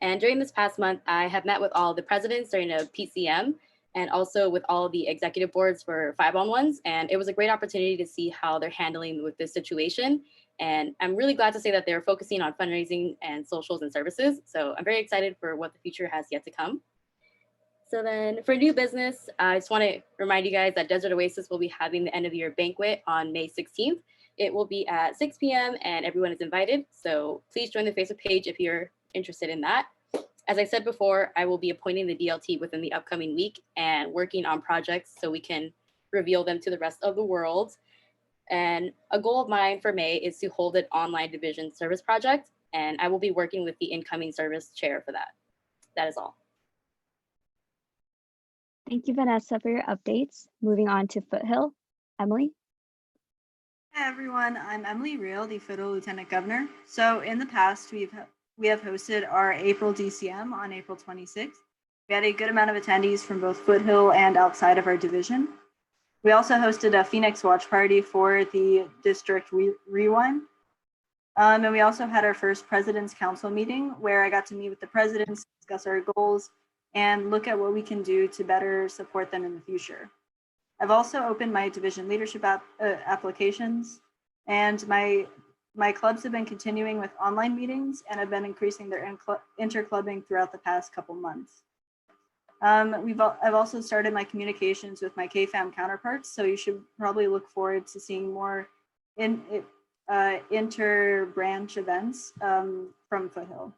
And during this past month, I have met with all the presidents during a PCM, and also with all the executive boards for 5-on-1s. And it was a great opportunity to see how they're handling with this situation. And I'm really glad to say that they're focusing on fundraising and socials and services. So I'm very excited for what the future has yet to come. So then for new business, I just want to remind you guys that Desert Oasis will be having the end of the year banquet on May 16th. It will be at 6 p.m. and everyone is invited. So please join the Facebook page if you're interested in that. As I said before, I will be appointing the DLT within the upcoming week and working on projects so we can reveal them to the rest of the world. And a goal of mine for May is to hold an online division service project, and I will be working with the incoming service chair for that. That is all. Thank you, Vanessa, for your updates. Moving on to Foothill, Emily. Hi, everyone. I'm Emily Real, the Foothill Lieutenant Governor. So in the past, we have hosted our April DCM on April 26th. We had a good amount of attendees from both Foothill and outside of our division. We also hosted a Phoenix watch party for the district rewind. And we also had our first President's Council meeting where I got to meet with the presidents, discuss our goals, and look at what we can do to better support them in the future. I've also opened my division leadership applications, and my clubs have been continuing with online meetings and have been increasing their interclubbing throughout the past couple months. I've also started my communications with my KFAM counterparts, so you should probably look forward to seeing more inter-branch events from Foothill.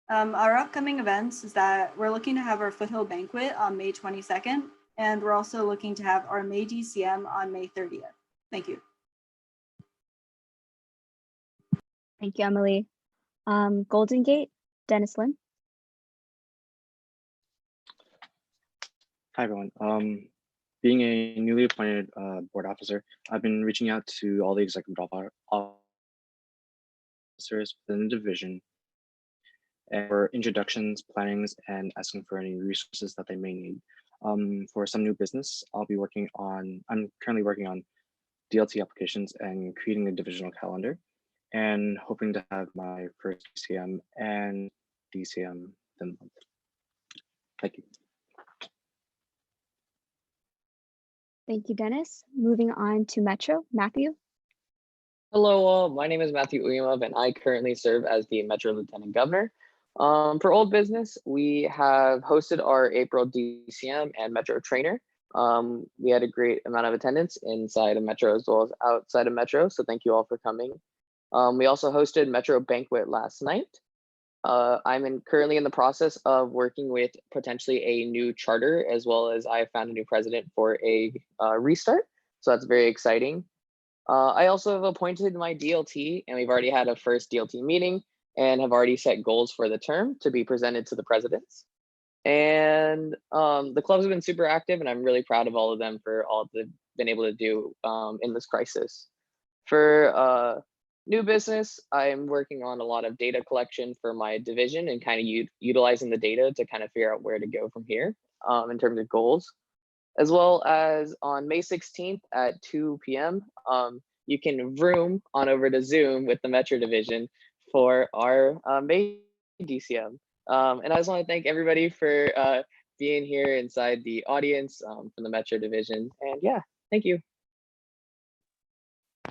Our upcoming events is that we're looking to have our Foothill Banquet on May 22nd, and we're also looking to have our May DCM on May 30th. Thank you. Thank you, Emily. Golden Gate, Dennis Lin. Hi, everyone. Being a newly appointed board officer, I've been reaching out to all the executive officers within the division for introductions, plannings, and asking for any resources that they may need. For some new business, I'm currently working on DLT applications and creating a divisional calendar, and hoping to have my first DCM and DCM within the month. Thank you. Thank you, Dennis. Moving on to Metro, Matthew. Hello, all. My name is Matthew Uyemov, and I currently serve as the Metro Lieutenant Governor. For Old Business, we have hosted our April DCM and Metro Trainer. We had a great amount of attendance inside of Metro as well as outside of Metro, so thank you all for coming. We also hosted Metro Banquet last night. I'm currently in the process of working with potentially a new charter, as well as I found a new president for a restart. So that's very exciting. I also have appointed my DLT, and we've already had a first DLT meeting and have already set goals for the term to be presented to the presidents. And the clubs have been super active, and I'm really proud of all of them for all they've been able to do in this crisis. For new business, I'm working on a lot of data collection for my division and kind of utilizing the data to kind of figure out where to go from here in terms of goals. As well as on May 16th at 2 p.m., you can vroom on over to Zoom with the Metro Division for our May DCM. And I just want to thank everybody for being here inside the audience from the Metro Division. And yeah, thank you.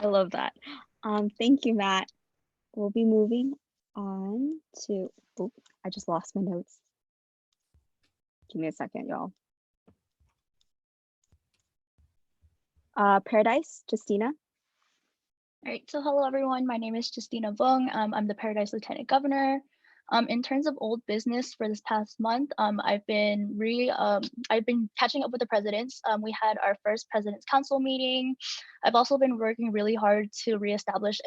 I love that. Thank you, Matt. We'll be moving on to, oh, I just lost my notes. Give me a second, y'all. Paradise, Justina. All right, so hello everyone. My name is Justina Vong. I'm the Paradise Lieutenant Governor. In terms of old business for this past month, I've been catching up with the presidents. We had our first President's Council meeting. I've also been working really hard to reestablish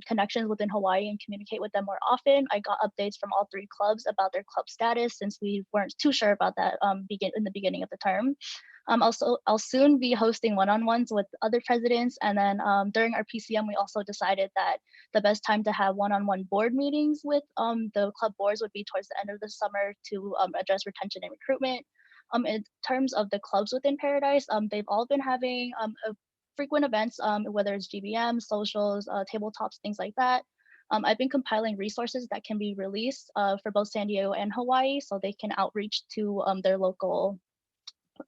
connections within Hawaii and communicate with them more often. I got updates from all 3 clubs about their club status since we weren't too sure about that in the beginning of the term. I'll soon be hosting one-on-ones with other presidents, and then during our PCM, we also decided that the best time to have one-on-one board meetings with the club boards would be towards the end of the summer to address retention and recruitment. In terms of the clubs within Paradise, they've all been having frequent events, whether it's GBM, socials, tabletops, things like that. I've been compiling resources that can be released for both San Diego and Hawaii so they can outreach to their local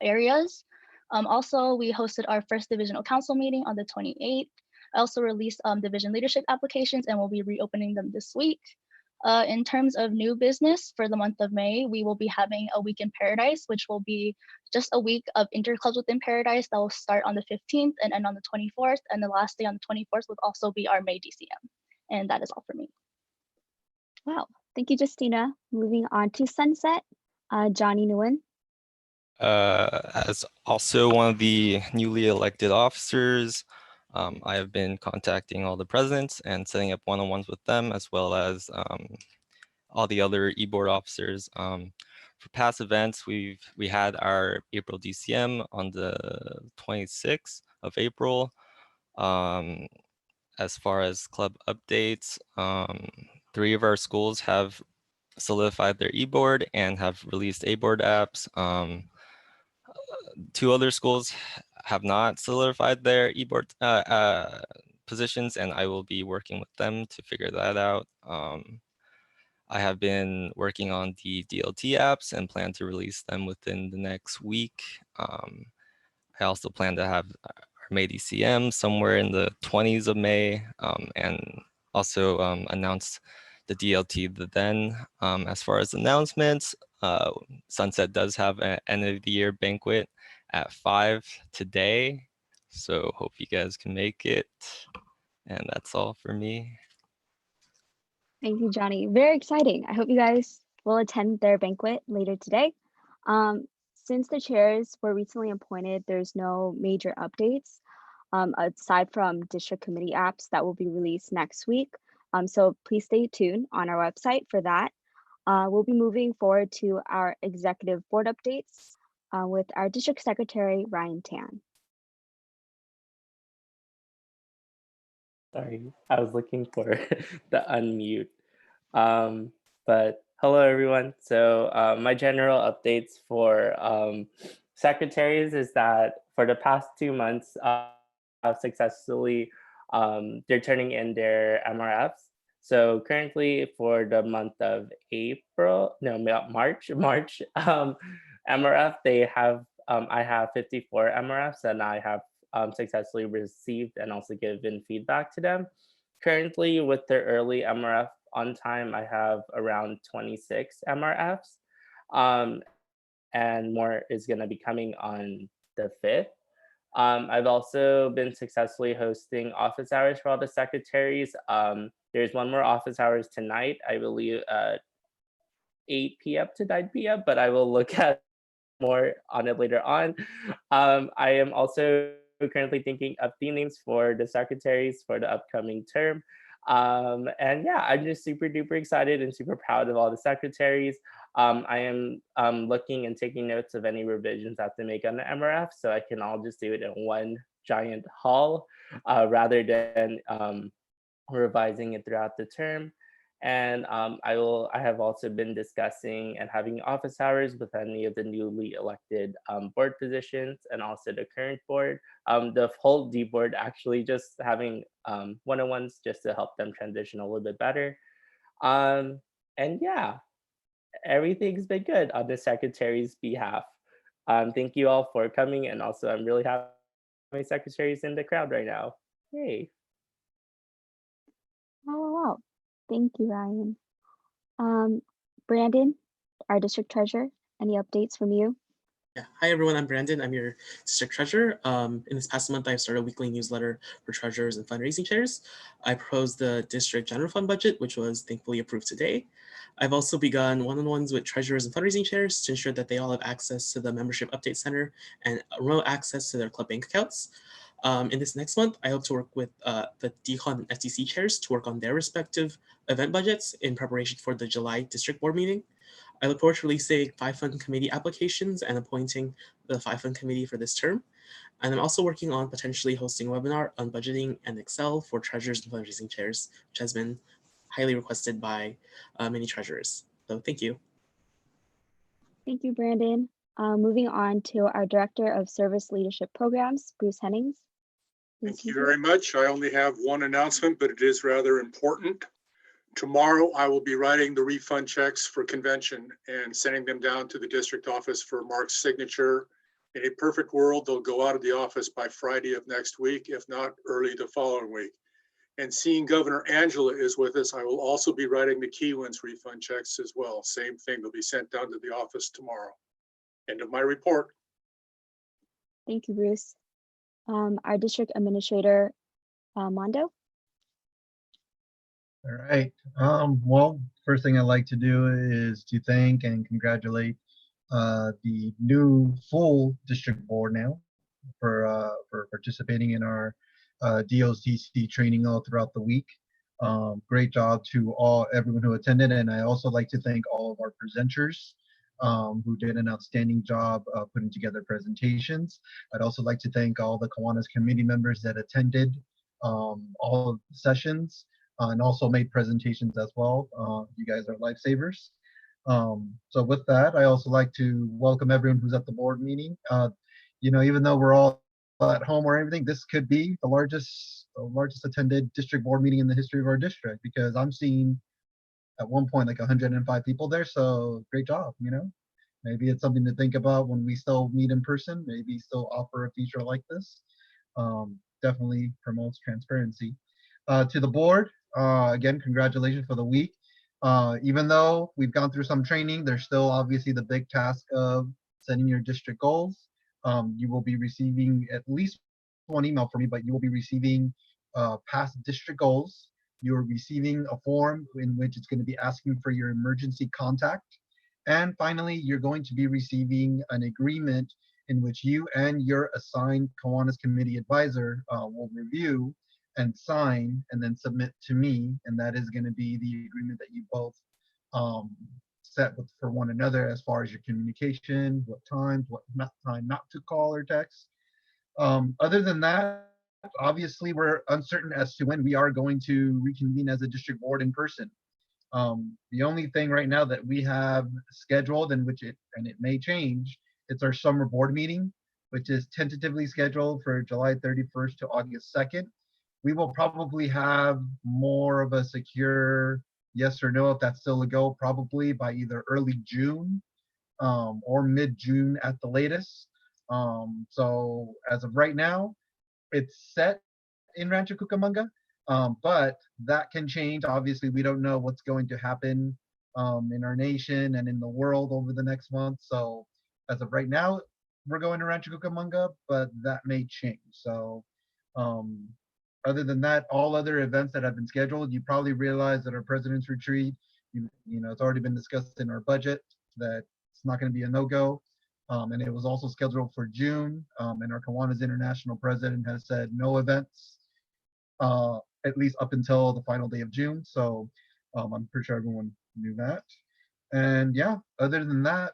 areas. Also, we hosted our first divisional council meeting on the 28th. I also released division leadership applications and we'll be reopening them this week. In terms of new business for the month of May, we will be having a week in Paradise, which will be just a week of interclubs within Paradise that will start on the 15th and end on the 24th. And the last day on the 24th would also be our May DCM. And that is all for me. Wow, thank you, Justina. Moving on to Sunset, Johnny Nguyen. As also one of the newly elected officers, I have been contacting all the presidents and setting up one-on-ones with them, as well as all the other e-board officers. For past events, we had our April DCM on the 26th of April. As far as club updates, 3 of our schools have solidified their e-board and have released A-board apps. 2 other schools have not solidified their e-board positions, and I will be working with them to figure that out. I have been working on the DLT apps and plan to release them within the next week. I also plan to have our May DCM somewhere in the 20s of May, and also announce the DLT then. As far as announcements, Sunset does have an end of the year banquet at 5 today, so hope you guys can make it. And that's all for me. Thank you, Johnny. Very exciting. I hope you guys will attend their banquet later today. Since the chairs were recently appointed, there's no major updates aside from district committee apps that will be released next week. So please stay tuned on our website for that. We'll be moving forward to our executive board updates with our district secretary, Ryan Tan. Sorry, I was looking for the unmute. But hello, everyone. So my general updates for secretaries is that for the past 2 months, successfully, they're turning in their MRFs. So currently for the month of March, MRF, they have, I have 54 MRFs and I have successfully received and also given feedback to them. currently with the early MRF on time, I have around 26 MRFs. And more is going to be coming on the 5th. I've also been successfully hosting office hours for all the secretaries. There's one more office hours tonight, I believe 8 p.m. to 9 p.m., but I will look at more on it later on. I am also currently thinking of theme names for the secretaries for the upcoming term. And yeah, I'm just super duper excited and super proud of all the secretaries. I am looking and taking notes of any revisions I have to make on the MRF, so I can all just do it in one giant haul rather than revising it throughout the term. And I have also been discussing and having office hours with any of the newly elected board positions and also the current board. The whole D board actually just having one-on-ones just to help them transition a little bit better. And yeah, everything's been good on the secretary's behalf. Thank you all for coming, and also I'm really happy my secretaries in the crowd right now. Yay. Oh, wow. Thank you, Ryan. Brandon, our district treasurer, any updates from you? Yeah. Hi, everyone. I'm Brandon. I'm your district treasurer. In this past month, I've started a weekly newsletter for treasurers and fundraising chairs. I proposed the district general fund budget, which was thankfully approved today. I've also begun one-on-ones with treasurers and fundraising chairs to ensure that they all have access to the membership update center and remote access to their club bank accounts. In this next month, I hope to work with the DCON and FTC chairs to work on their respective event budgets in preparation for the July district board meeting. I look forward to releasing 5 fund committee applications and appointing the 5 fund committee for this term. And I'm also working on potentially hosting a webinar on budgeting and Excel for treasurers and fundraising chairs, which has been highly requested by many treasurers. So thank you. Thank you, Brandon. Moving on to our Director of Service Leadership Programs, Bruce Hennings. Thank you very much. I only have one announcement, but it is rather important. Tomorrow, I will be writing the refund checks for convention and sending them down to the district office for Mark's signature. In a perfect world, they'll go out of the office by Friday of next week, if not early the following week. And seeing Governor Angela is with us, I will also be writing the Kiwanis refund checks as well. Same thing, they'll be sent down to the office tomorrow. End of my report. Thank you, Bruce. Our District Administrator, Mondo. All right. Well, first thing I'd like to do is to thank and congratulate the new full district board now for participating in our DOCC training all throughout the week. Great job to everyone who attended, and I also like to thank all of our presenters who did an outstanding job putting together presentations. I'd also like to thank all the Kiwanis committee members that attended all of the sessions and also made presentations as well. You guys are lifesavers. So with that, I also like to welcome everyone who's at the board meeting. You know, even though we're all at home or everything, this could be the largest attended district board meeting in the history of our district, because I'm seeing at one point like 105 people there. So great job, you know. Maybe it's something to think about when we still meet in person, maybe still offer a feature like this. Definitely promotes transparency. To the board, again, congratulations for the week. Even though we've gone through some training, there's still obviously the big task of setting your district goals. You will be receiving at least one email from me, but you will be receiving past district goals. You're receiving a form in which it's going to be asking for your emergency contact. And finally, you're going to be receiving an agreement in which you and your assigned Kiwanis committee advisor will review and sign and then submit to me. And that is going to be the agreement that you both set for one another as far as your communication, what times, what time not to call or text. Other than that, obviously we're uncertain as to when we are going to reconvene as a district board in person. The only thing right now that we have scheduled, and it may change, it's our summer board meeting, which is tentatively scheduled for July 31st to August 2nd. We will probably have more of a secure yes or no, if that's still a go, probably by either early June or mid-June at the latest. So as of right now, it's set in Rancho Cucamonga. But that can change. Obviously, we don't know what's going to happen in our nation and in the world over the next month. So as of right now, we're going to Rancho Cucamonga, but that may change. So other than that, all other events that have been scheduled, you probably realize that our President's Retreat, you know, it's already been discussed in our budget that it's not going to be a no-go. And it was also scheduled for June. And our Kiwanis International President has said no events, at least up until the final day of June. So I'm pretty sure everyone knew that. And yeah, other than that,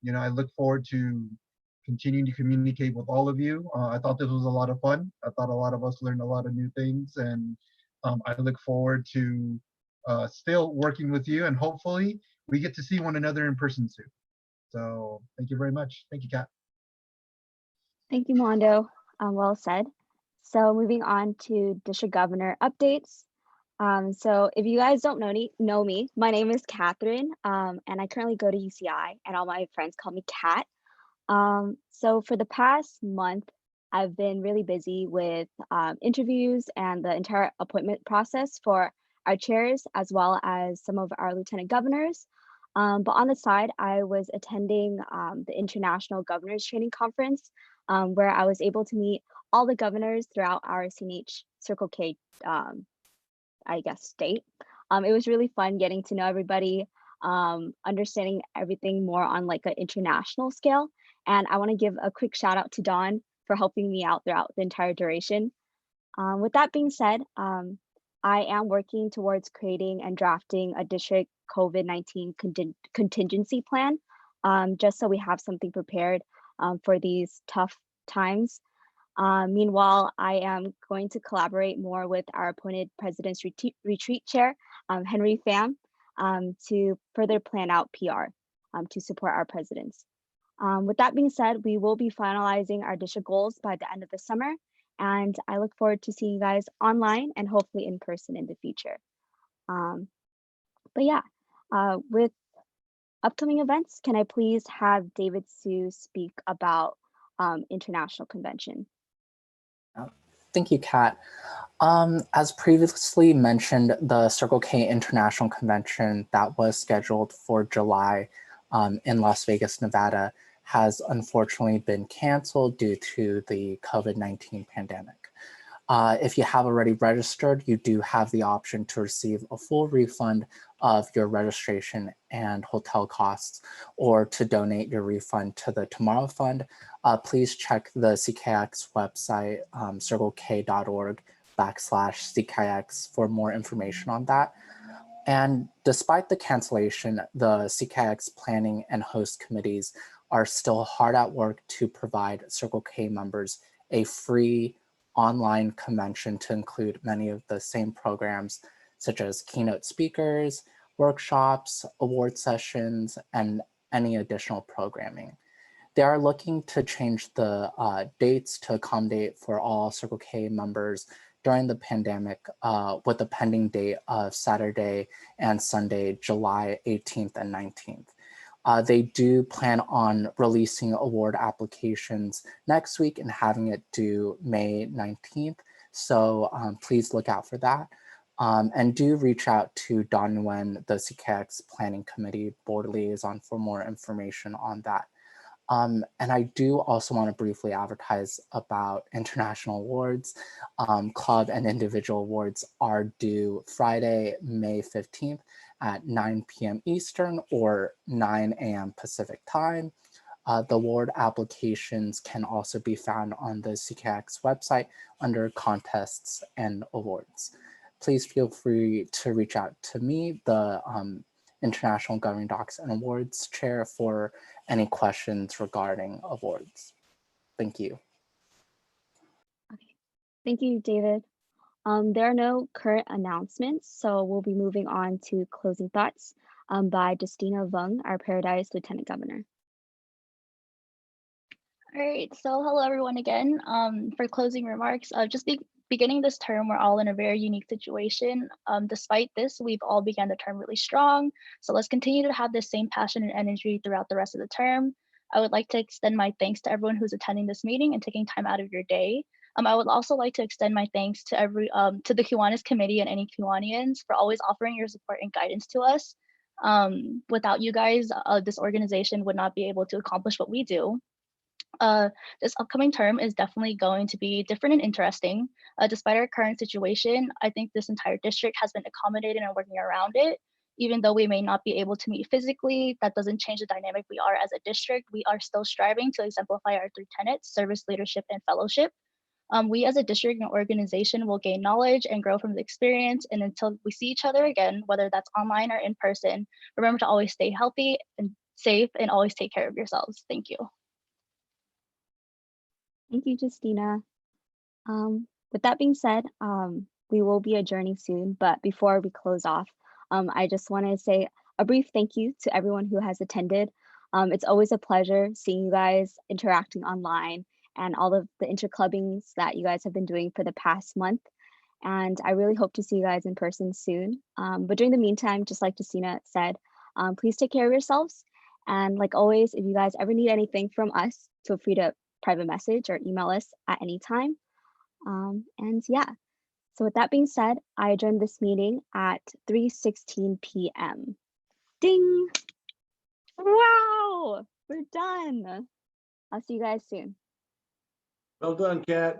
you know, I look forward to continuing to communicate with all of you. I thought this was a lot of fun. I thought a lot of us learned a lot of new things, and I look forward to still working with you, and hopefully we get to see one another in person soon. So thank you very much. Thank you, Kat. Thank you, Mondo. Well said. So moving on to district governor updates. So if you guys don't know me, my name is Catherine, and I currently go to UCI, and all my friends call me Kat. So for the past month, I've been really busy with interviews and the entire appointment process for our chairs, as well as some of our lieutenant governors. But on the side, I was attending the International Governors Training Conference, where I was able to meet all the governors throughout our CNH Circle K, I guess, state. It was really fun getting to know everybody, understanding everything more on like an international scale. And I want to give a quick shout out to Dawn for helping me out throughout the entire duration. With that being said, I am working towards creating and drafting a district COVID-19 contingency plan, just so we have something prepared for these tough times. Meanwhile, I am going to collaborate more with our appointed President's Retreat Chair, Henry Pham, to further plan out PR to support our presidents. With that being said, we will be finalizing our district goals by the end of the summer, and I look forward to seeing you guys online and hopefully in person in the future. But yeah, with upcoming events, can I please have David Sue speak about International Convention? Thank you, Kat. As previously mentioned, the Circle K International Convention that was scheduled for July in Las Vegas, Nevada, has unfortunately been canceled due to the COVID-19 pandemic. If you have already registered, you do have the option to receive a full refund of your registration and hotel costs, or to donate your refund to the Tomorrow Fund. Please check the CKX website, circlek.org/CKX for more information on that. And despite the cancellation, the CKX planning and host committees are still hard at work to provide Circle K members a free online convention to include many of the same programs, such as keynote speakers, workshops, award sessions, and any additional programming. They are looking to change the dates to accommodate for all Circle K members during the pandemic, with the pending date of Saturday and Sunday, July 18th and 19th. They do plan on releasing award applications next week and having it due May 19th. So please look out for that. And do reach out to Don Nguyen, the CKX Planning Committee Board Liaison, for more information on that. And I do also want to briefly advertise about international awards. Club and individual awards are due Friday, May 15th at 9 p.m. Eastern or 9 a.m. Pacific time. The award applications can also be found on the CKX website under contests and awards. Please feel free to reach out to me, the International Governing Docs and Awards Chair, for any questions regarding awards. Thank you. Okay, thank you, David. There are no current announcements, so we'll be moving on to closing thoughts by Justina Vung, our Paradise Lieutenant Governor. All right, so hello everyone again. For closing remarks, beginning this term, we're all in a very unique situation. Despite this, we've all begun the term really strong. So let's continue to have the same passion and energy throughout the rest of the term. I would like to extend my thanks to everyone who's attending this meeting and taking time out of your day. I would also like to extend my thanks to to the Kiwanis committee and any Kiwanians for always offering your support and guidance to us. Without you guys, this organization would not be able to accomplish what we do. This upcoming term is definitely going to be different and interesting. Despite our current situation, I think this entire district has been accommodating and working around it. Even though we may not be able to meet physically, that doesn't change the dynamic we are as a district. We are still striving to exemplify our 3 tenets: service, leadership, and fellowship. We as a district and organization will gain knowledge and grow from the experience. And until we see each other again, whether that's online or in person, remember to always stay healthy and safe and always take care of yourselves. Thank you. Thank you, Justina. With that being said, we will be adjourning soon, but before we close off, I just want to say a brief thank you to everyone who has attended. It's always a pleasure seeing you guys interacting online and all of the interclubbings that you guys have been doing for the past month. And I really hope to see you guys in person soon. But during the meantime, just like Justina said, please take care of yourselves. And like always, if you guys ever need anything from us, feel free to private message or email us at any time. And yeah, so with that being said, I adjourn this meeting at 3:16 p.m. Ding! Wow, we're done. I'll see you guys soon. Well done, Kat.